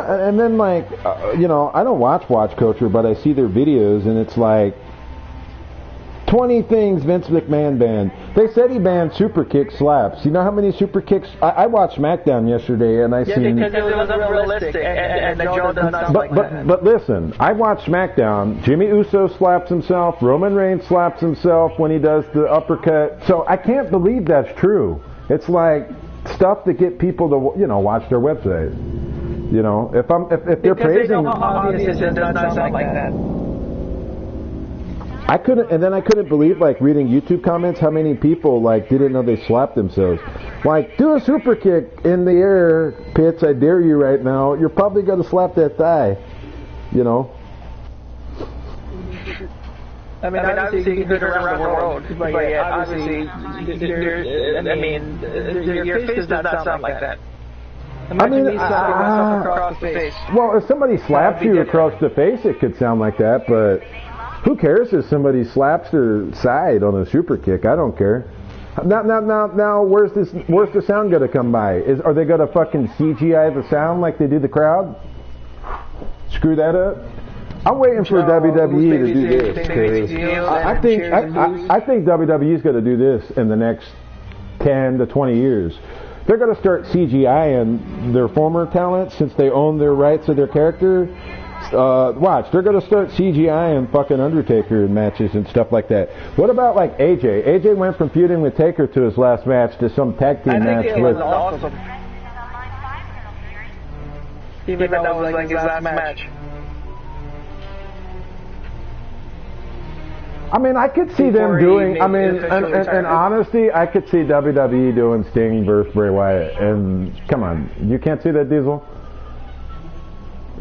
And then, like, you know, I don't watch Culture, but I see their videos, and it's like 20 things Vince McMahon banned. They said he banned super kick slaps. You know how many super kicks? I watched SmackDown yesterday, and I seen. Because it was unrealistic, and the Joe does not like that. But listen, I watched SmackDown. Jimmy Uso slaps himself. Roman Reigns slaps himself when he does the uppercut. So I can't believe that's true. It's like stuff to get people to, you know, watch their website. You know, if they're praising, obviously it does not sound like that. I couldn't believe, like, reading YouTube comments, how many people, like, didn't know they slapped themselves. Like, do a super kick in the air, Pitts, I dare you right now. You're probably going to slap that thigh, you know. I mean, obviously you can do it around the world, but yeah, obviously, your face does not sound like that. I mean, across the face. Well, if somebody slaps you across the face, it could sound like that, but who cares if somebody slaps their side on a super kick? I don't care. Now, where's the sound going to come by? Are they going to fucking CGI the sound like they do the crowd? Screw that up? I'm waiting for WWE to do this. I think WWE's going to do this in the next 10 to 20 years. They're going to start CGIing their former talent since they own their rights of their character. Watch, they're going to start CGIing fucking Undertaker in matches and stuff like that. What about like AJ? AJ went from feuding with Taker to his last match to some tag team match with. Awesome. Even though it was like his last match. I mean, I could see them doing. I mean, in honesty, I could see WWE doing Sting versus Bray Wyatt. And come on, you can't see that, Diesel.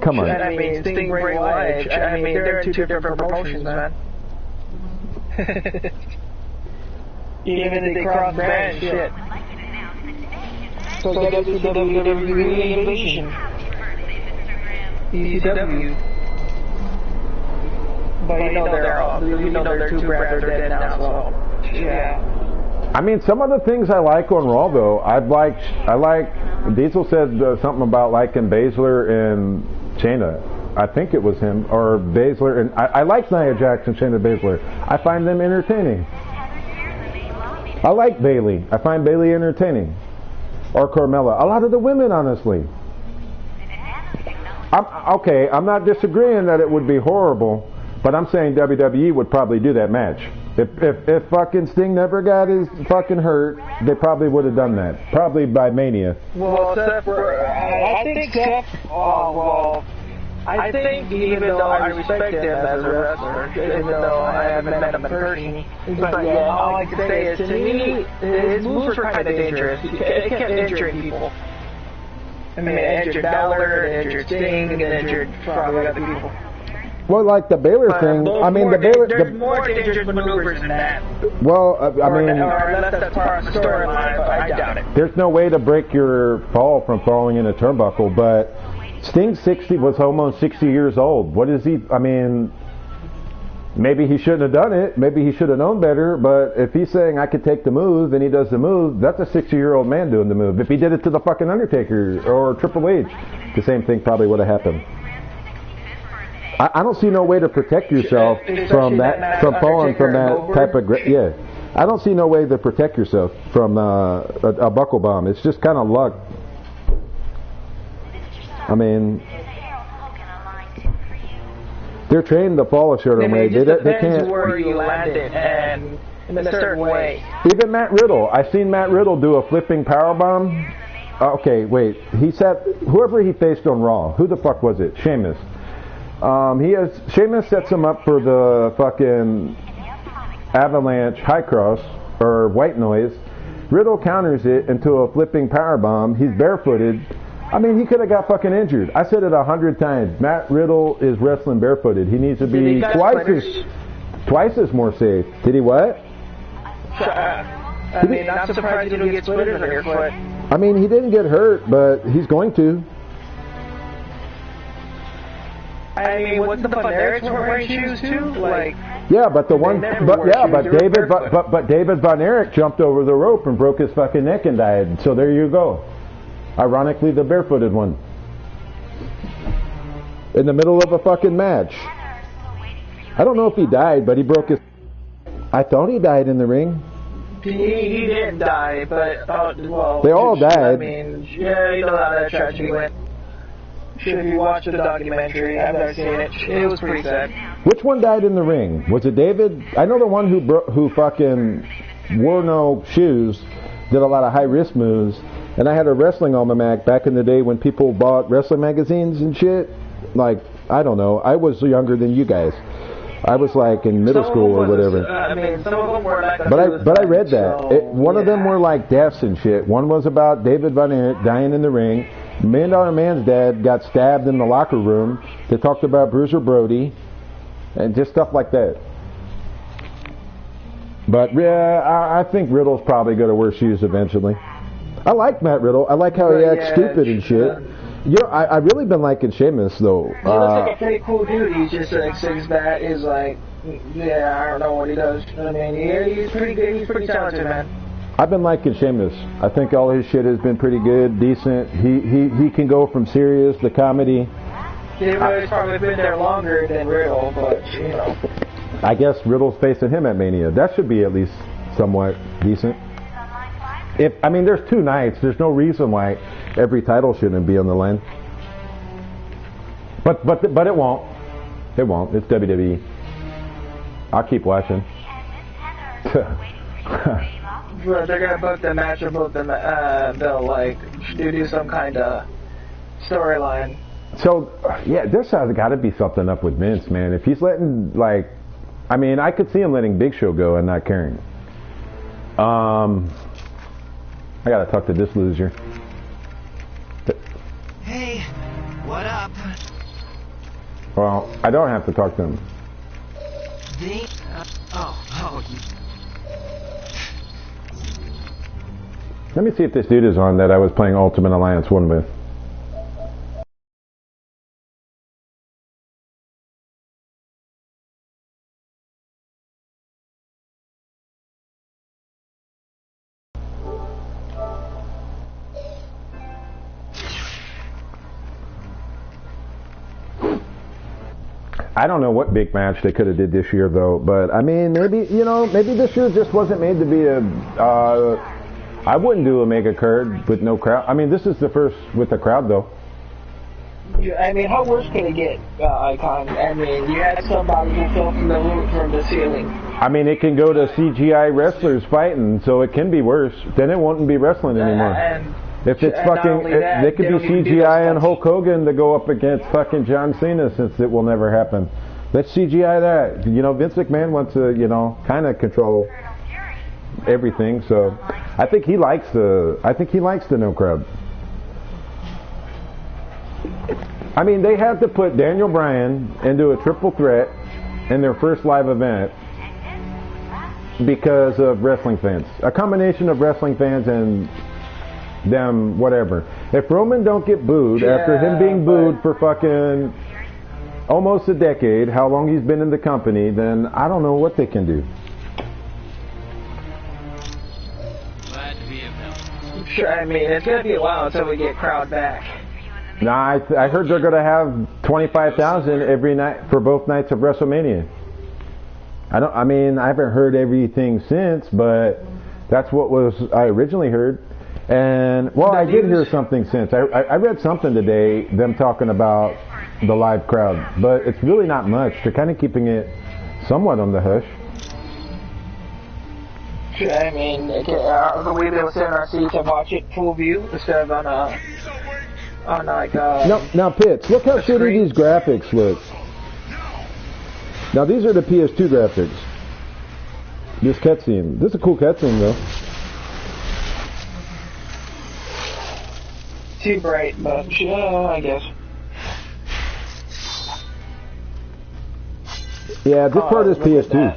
Come on. I mean, Sting, Bray Wyatt. I mean, they're two different promotions, man. Even if they cross brand shit. So get us to WWE Invasion. ECW. But you know they're two brands are dead now, so yeah. I mean, some of the things I like on Raw, though, I like. Diesel said something about liking Baszler and Shayna. I think it was him or Baszler, and I like Nia Jax and Shayna Baszler. I find them entertaining. I like Bayley. I find Bayley entertaining, or Carmella. A lot of the women, honestly. I'm not disagreeing that it would be horrible. But I'm saying WWE would probably do that match. If fucking Sting never got his fucking hurt, they probably would have done that. Probably by Mania. Well, I think Seth, I think even though I respect him as a wrestler, even though I haven't met him in person, but yeah, all I can say is to me, his moves are kind of dangerous. It kept injuring people. I mean, it injured Balor, it injured Sting, it injured probably other people. Well, like the Baylor thing, I mean, there's more dangerous maneuvers than that. Well, I mean, unless that's part of the storyline, but I doubt it. There's no way to break your fall from falling in a turnbuckle, but Sting was almost 60 years old. What is he? I mean, maybe he shouldn't have done it. Maybe he should have known better. But if he's saying I could take the move and he does the move, that's a 60-year-old man doing the move. If he did it to the fucking Undertaker or Triple H, the same thing probably would have happened. I don't see no way to protect yourself from that, from falling from that type of. Yeah, I don't see no way to protect yourself from a buckle bomb. It's just kind of luck. I mean, they're trained to fall a certain way. They can't. Where you land it and in a certain way. Even Matt Riddle. I seen Matt Riddle do a flipping powerbomb. Okay, wait. Whoever he faced on Raw. Who the fuck was it? Sheamus. Sheamus sets him up for the fucking avalanche high cross or white noise. Riddle counters it into a flipping powerbomb. He's barefooted. I mean, he could have got fucking injured. I said it 100 times. Matt Riddle is wrestling barefooted. He needs to be twice as more safe. Did he what? I mean, I'm surprised he didn't get splitters on your foot. I mean, he didn't get hurt, but he's going to. I mean, what's the fun? Eric's wearing shoes too, like. Yeah, but David Von Erich jumped over the rope and broke his fucking neck and died. So there you go. Ironically, the barefooted one. In the middle of a fucking match. I don't know if he died, but he broke his. I thought he died in the ring. He didn't die, but well. They all died. I mean, yeah, you know how that tragedy went. If you watch the documentary, I've never seen it. It was pretty sad. Which one died in the ring? Was it David? I know the one who fucking wore no shoes, did a lot of high risk moves, and I had a wrestling almanac back in the day when people bought wrestling magazines and shit. Like, I don't know. I was younger than you guys. I was like in middle school or whatever. I mean, some of them were like. But I read that. One of them were like deaths and shit. One was about David Von Erich dying in the ring. $1 Million Man's dad got stabbed in the locker room. They talked about Bruiser Brody and just stuff like that. But yeah, I think Riddle's probably going to wear shoes eventually. I like Matt Riddle. I like how he acts stupid and shit. Yeah, I've really been liking Sheamus though. He looks like a pretty cool dude. He's just like six back. Is like, yeah, I don't know what he does. I mean, he's pretty good. He's pretty talented, man. I've been liking Sheamus. I think all his shit has been pretty good, decent. He can go from serious to comedy. Even though he's probably been there longer than Riddle, but, you know. I guess Riddle's facing him at Mania. That should be at least somewhat decent. I mean, there's 2 nights. There's no reason why every title shouldn't be on the line. But it won't. It won't. It's WWE. I'll keep watching. They're gonna book the match or book the they'll like do some kind of storyline. So yeah, there's got to be something up with Vince, man. If he's letting I mean, I could see him letting Big Show go and not caring. I gotta talk to this loser. Hey, what up? Well, I don't have to talk to him. Let me see if this dude is on that I was playing Ultimate Alliance 1 with. I don't know what big match they could have did this year though, but I mean, maybe this year just wasn't made to be a. I wouldn't do a mega card with no crowd. I mean, this is the first with the crowd though. I mean, how worse can it get, Icon? I mean, you had somebody who fell from the roof from the ceiling. I mean, it can go to CGI wrestlers fighting, so it can be worse. Then it won't be wrestling anymore. If it's fucking, it could be CGI and Hulk Hogan to go up against fucking John Cena, since it will never happen. Let's CGI that. You know, Vince McMahon wants to, kind of control everything. So, I think he likes the no crowd. I mean, they had to put Daniel Bryan into a triple threat in their first live event because of wrestling fans. A combination of wrestling fans and them, whatever. If Roman don't get booed after him being booed for fucking almost a decade, how long he's been in the company, then I don't know what they can do. Glad to be of help. Sure, I mean, it's going to be a while until we get crowd back. Nah, I heard they're going to have 25,000 every night for both nights of WrestleMania. I haven't heard everything since, but that's what I originally heard. And, well, I did hear something since. I read something today, them talking about the live crowd, but it's really not much. They're kind of keeping it somewhat on the hush. I mean, we be able to sit in our seats and watch it full view instead of on Now, Pitts, look how shitty these graphics look. Now, these are the PS2 graphics. This cutscene. This is a cool cutscene, though. Too bright, but I guess. Yeah, this part is PS2.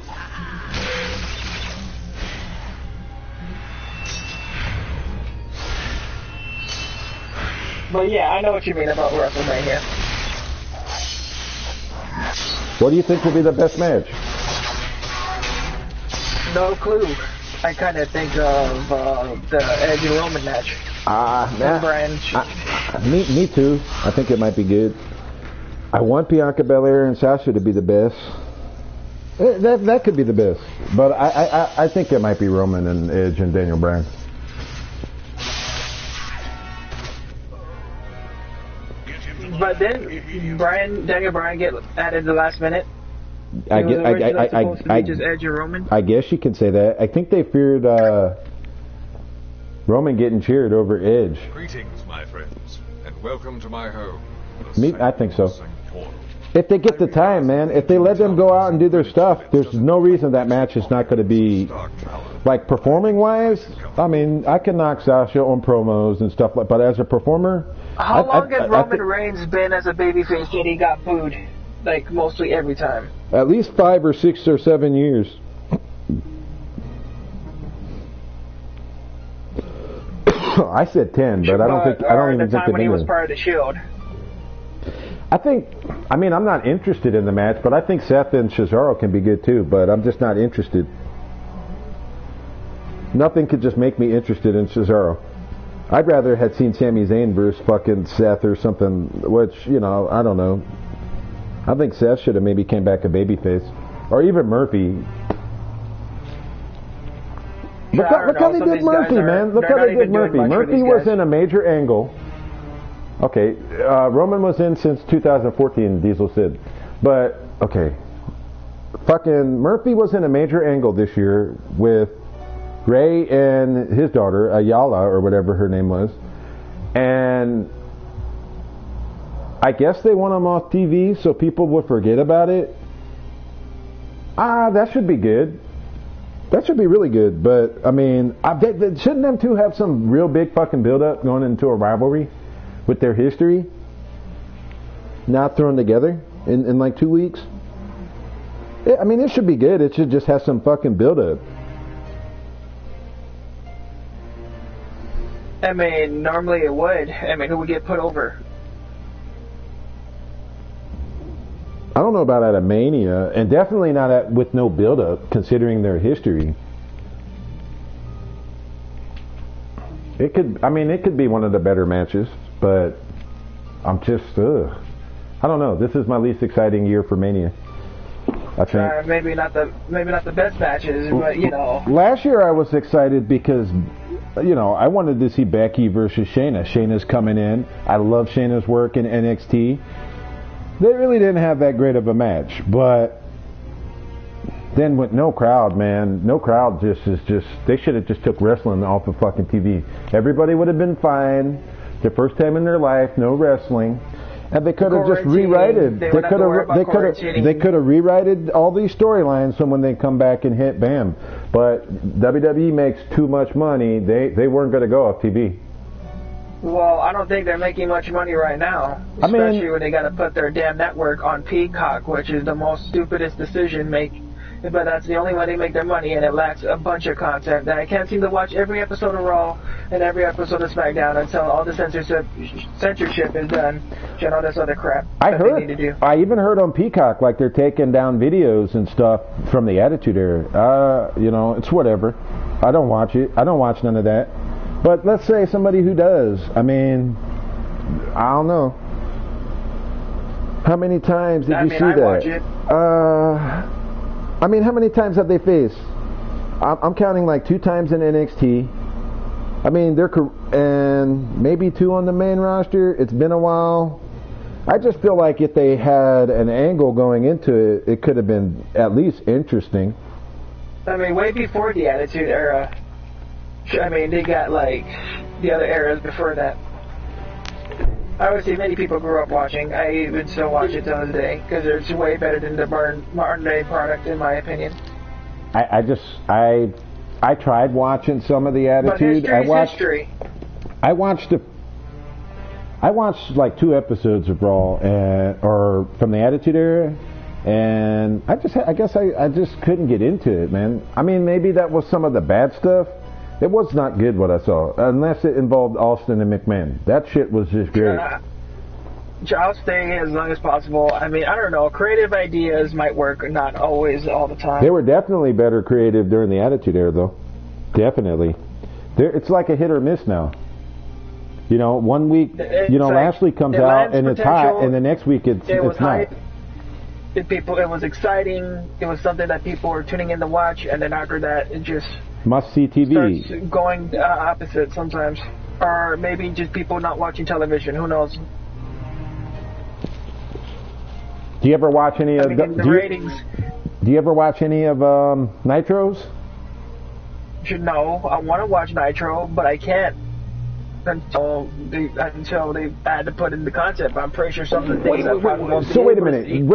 But yeah, I know what you mean about WrestleMania. What do you think will be the best match? No clue. I kind of think of the Edge and Roman match. Me too. I think it might be good. I want Bianca Belair and Sasha to be the best. That could be the best. But I think it might be Roman and Edge and Daniel Bryan. But then Daniel Bryan get added the last minute. I just Edge or Roman. I guess you could say that. I think they feared Roman getting cheered over Edge. Greetings, my friends, and welcome to my home. I think so. If they get the time, man, if they let them go out and do their stuff, there's no reason that match is not going to be, like, performing-wise. I mean, I can knock Sasha on promos and stuff like, but as a performer, how long has Roman Reigns been as a babyface that he got booed, like, mostly every time? At least 5 or 6 or 7 years. I said 10, but I don't even think when he was part of the Shield. I'm not interested in the match, but I think Seth and Cesaro can be good too, but I'm just not interested. Nothing could just make me interested in Cesaro. I'd rather had seen Sami Zayn versus fucking Seth or something, which, you know, I don't know. I think Seth should have maybe came back a babyface. Or even Murphy. Look how they did Murphy, man. Look how they did Murphy. Murphy was in a major angle. Okay, Roman was in since 2014, Diesel said. But, okay. Fucking Murphy was in a major angle this year with Ray and his daughter, Ayala, or whatever her name was. And I guess they want him off TV so people would forget about it. That should be good. That should be really good. But, I mean, shouldn't them two have some real big fucking build-up going into a rivalry with their history? Not thrown together in like 2 weeks? I mean, it should be good. It should just have some fucking build-up. I mean, normally it would. I mean, who would get put over? I don't know about at a Mania, and definitely not with no build-up, considering their history. It could be one of the better matches, but I'm just, I don't know. This is my least exciting year for Mania. I think maybe not the best matches, but you know. Last year I was excited because, you know, I wanted to see Becky versus Shayna. Shayna's coming in. I love Shayna's work in NXT. They really didn't have that great of a match, but then with no crowd, man, no crowd they should have just took wrestling off of fucking TV. Everybody would have been fine. The first time in their life, no wrestling. And they could have just rewrited. They could have rewrited all these storylines so when they come back and hit, bam. But WWE makes too much money. They weren't going to go off TV. Well, I don't think they're making much money right now, especially when they got to put their damn network on Peacock, which is the most stupidest decision but that's the only way they make their money, and it lacks a bunch of content. And I can't seem to watch every episode of Raw and every episode of SmackDown until all the censorship is done and all this other crap they need to do. I even heard on Peacock, like they're taking down videos and stuff from the Attitude Era. You know, it's whatever. I don't watch it. I don't watch none of that. But let's say somebody who does. I mean, I don't know. How many times did you see that? Watch it. I mean, how many times have they faced? I'm counting like 2 times in NXT. I mean, and maybe 2 on the main roster. It's been a while. I just feel like if they had an angle going into it, it could have been at least interesting. I mean, way before the Attitude Era. I mean, they got like the other eras before that. I would say many people grew up watching. I even still watch it to this day because it's way better than the modern day product, in my opinion. I tried watching some of the Attitude. But history. I watched like 2 episodes of Raw or from the Attitude Era, and I guess I just couldn't get into it, man. I mean, maybe that was some of the bad stuff. It was not good what I saw, unless it involved Austin and McMahon. That shit was just great. I'll stay as long as possible. I mean, I don't know. Creative ideas might work, not always all the time. They were definitely better creative during the Attitude Era, though. Definitely. It's like a hit or miss now. You know, one week, Lashley comes out and it's hot, and the next week it's not. It was exciting. It was something that people were tuning in to watch, and then after that, it just must-see TV. Starts going opposite sometimes. Or maybe just people not watching television. Who knows? Do you ever watch any of the ratings? Do you ever watch any of Nitros? No, I want to watch Nitro, but I can't until they had to put in the concept. I'm pretty sure some of the things wait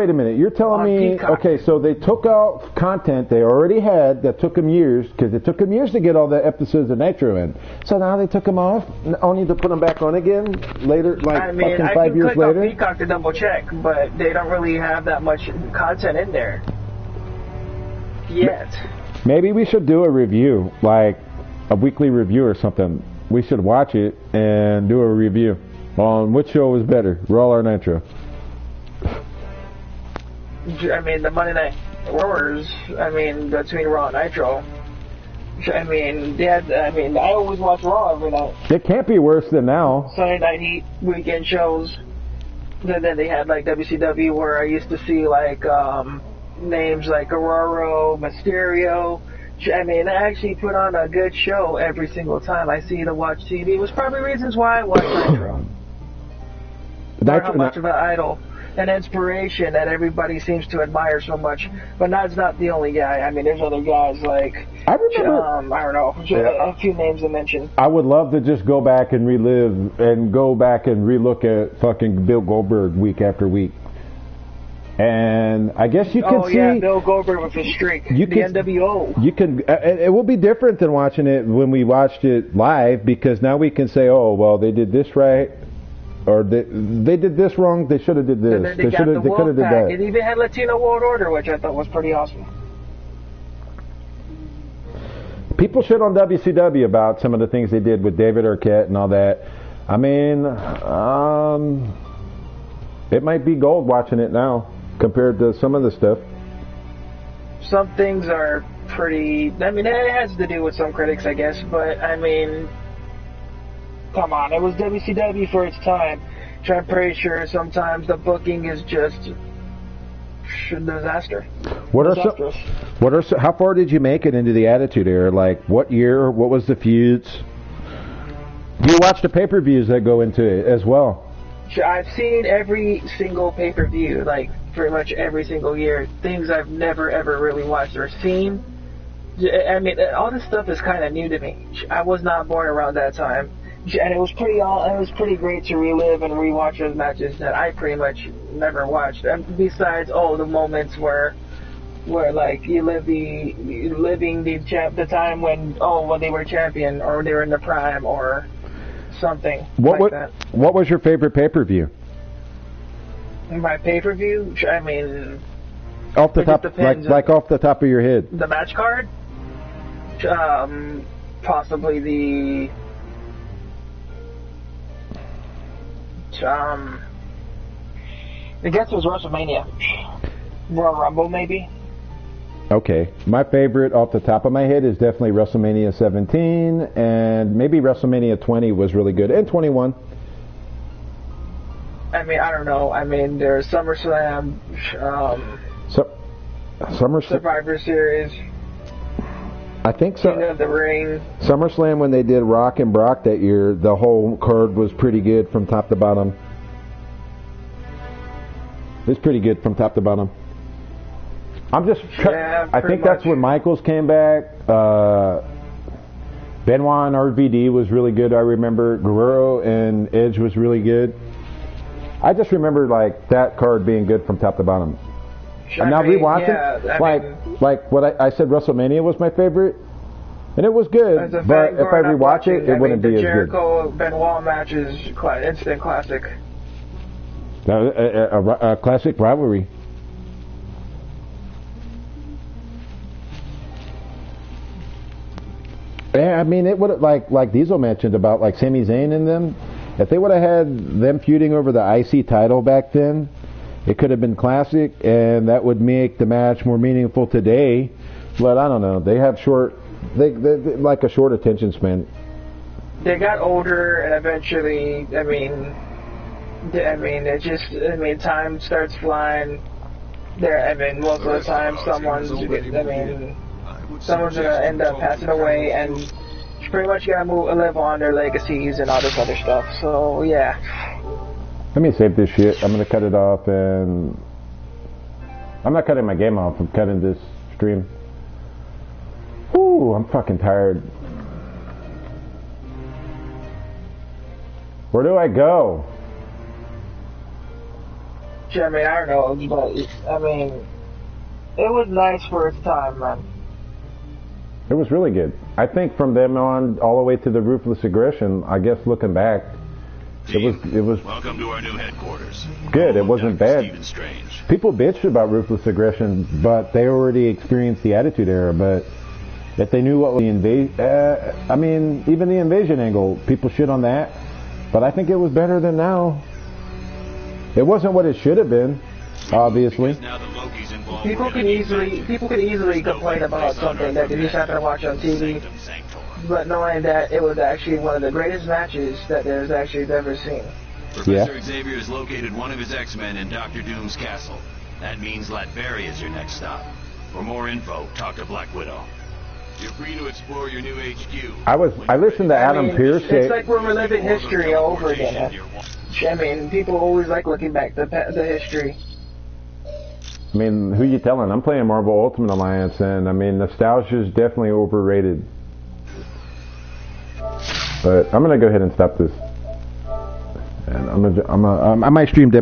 a minute. You're telling me, okay, so they took out content they already had that took them years, because it took them years to get all the episodes of Nitro in. So now they took them off, only to put them back on again later, like fucking 5 years later? I can click on Peacock to double check, but they don't really have that much content in there yet. Maybe we should do a review, like a weekly review or something. We should watch it and do a review on which show was better, Raw or Nitro. I mean, the Monday Night Wars, between Raw and Nitro, I mean, I always watch Raw every night. It can't be worse than now. Sunday Night Heat weekend shows. Then they had like WCW where I used to see like names like Guerrero, Mysterio. I mean, I actually put on a good show every single time I see to watch TV. It was probably reasons why I watch Nitro. Or how much of an idol and inspiration that everybody seems to admire so much. But that's not the only guy. I mean, there's other guys like, I remember, I don't know, a few names to mention. I would love to just go back and relive and go back and relook at fucking Bill Goldberg week after week. And I guess you can see... Oh, yeah, Bill Goldberg with his streak. The NWO. You can... It will be different than watching it when we watched it live, because now we can say, oh, well, they did this right, or they did this wrong, they should have did this. And then they could have did that. It even had Latino World Order, which I thought was pretty awesome. People shit on WCW about some of the things they did with David Arquette and all that. I mean, it might be gold watching it now compared to some of the stuff. Some things are pretty... I mean, it has to do with some critics, I guess, but, I mean... Come on, it was WCW for its time. So I'm pretty sure sometimes the booking is just... disaster. How far did you make it into the Attitude Era? Like, what year? What was the feuds? Do you watch the pay-per-views that go into it as well? I've seen every single pay-per-view, like, pretty much every single year. Things I've never, ever really watched or seen. I mean, all this stuff is kind of new to me. I was not born around that time. And it was pretty great to relive and rewatch those matches that I pretty much never watched. And besides, the moments where like you living the time when they were champion or they were in the prime or something that. What was your favorite pay-per-view? My pay-per-view? I mean, off the top, like off the top of your head. The match card? Possibly the. I guess it was WrestleMania. Royal Rumble, maybe. Okay. My favorite off the top of my head is definitely WrestleMania 17, and maybe WrestleMania 20 was really good, and 21. I mean, I don't know. I mean, there's SummerSlam, Survivor Series. I think so. King of the Ring. SummerSlam, when they did Rock and Brock that year, the whole card was pretty good from top to bottom. It's pretty good from top to bottom. I think that's when Michaels came back. Benoit and RVD was really good. I remember Guerrero and Edge was really good. I just remember like that card being good from top to bottom. And now rewatching, like what I said, WrestleMania was my favorite, and it was good. But if I rewatch it, it wouldn't be as good. The Jericho Benoit match is instant classic. A classic rivalry. Yeah, I mean, it would like Diesel mentioned about like Sami Zayn and them. If they would have had them feuding over the IC title back then, it could have been classic, and that would make the match more meaningful today. But I don't know. They have they like a short attention span. They got older, and eventually, time starts flying. Most of the time, someone's gonna end up passing away, and you pretty much gotta live on their legacies and all this other stuff. So yeah. Let me save this shit. I'm gonna cut it off, and I'm not cutting my game off. I'm cutting this stream. Ooh, I'm fucking tired. Where do I go? I mean, I don't know, but it was nice for its time, man. It was really good. I think from them on all the way to the Ruthless Aggression, I guess looking back, it was welcome to our new headquarters. Good. It wasn't bad. People bitched about Ruthless Aggression, but they already experienced the Attitude Era. But if they knew what was the invasion, even the invasion angle, people shit on that. But I think it was better than now. It wasn't what it should have been, obviously. Now the Loki's involved People can easily complain about something that they just happen to watch on TV, but knowing that it was actually one of the greatest matches that there's actually ever seen. Professor Xavier has located one of his X-Men in Dr. Doom's castle. That means Latveria is your next stop. For more info, talk to Black Widow. You're free to explore your new HQ. I listened to Adam Pearce say... It's like we're reliving history all over again. I mean, people always like looking back the history. I mean, who you telling? I'm playing Marvel Ultimate Alliance, and I mean, nostalgia is definitely overrated. But I'm gonna go ahead and stop this, and I might stream Dead.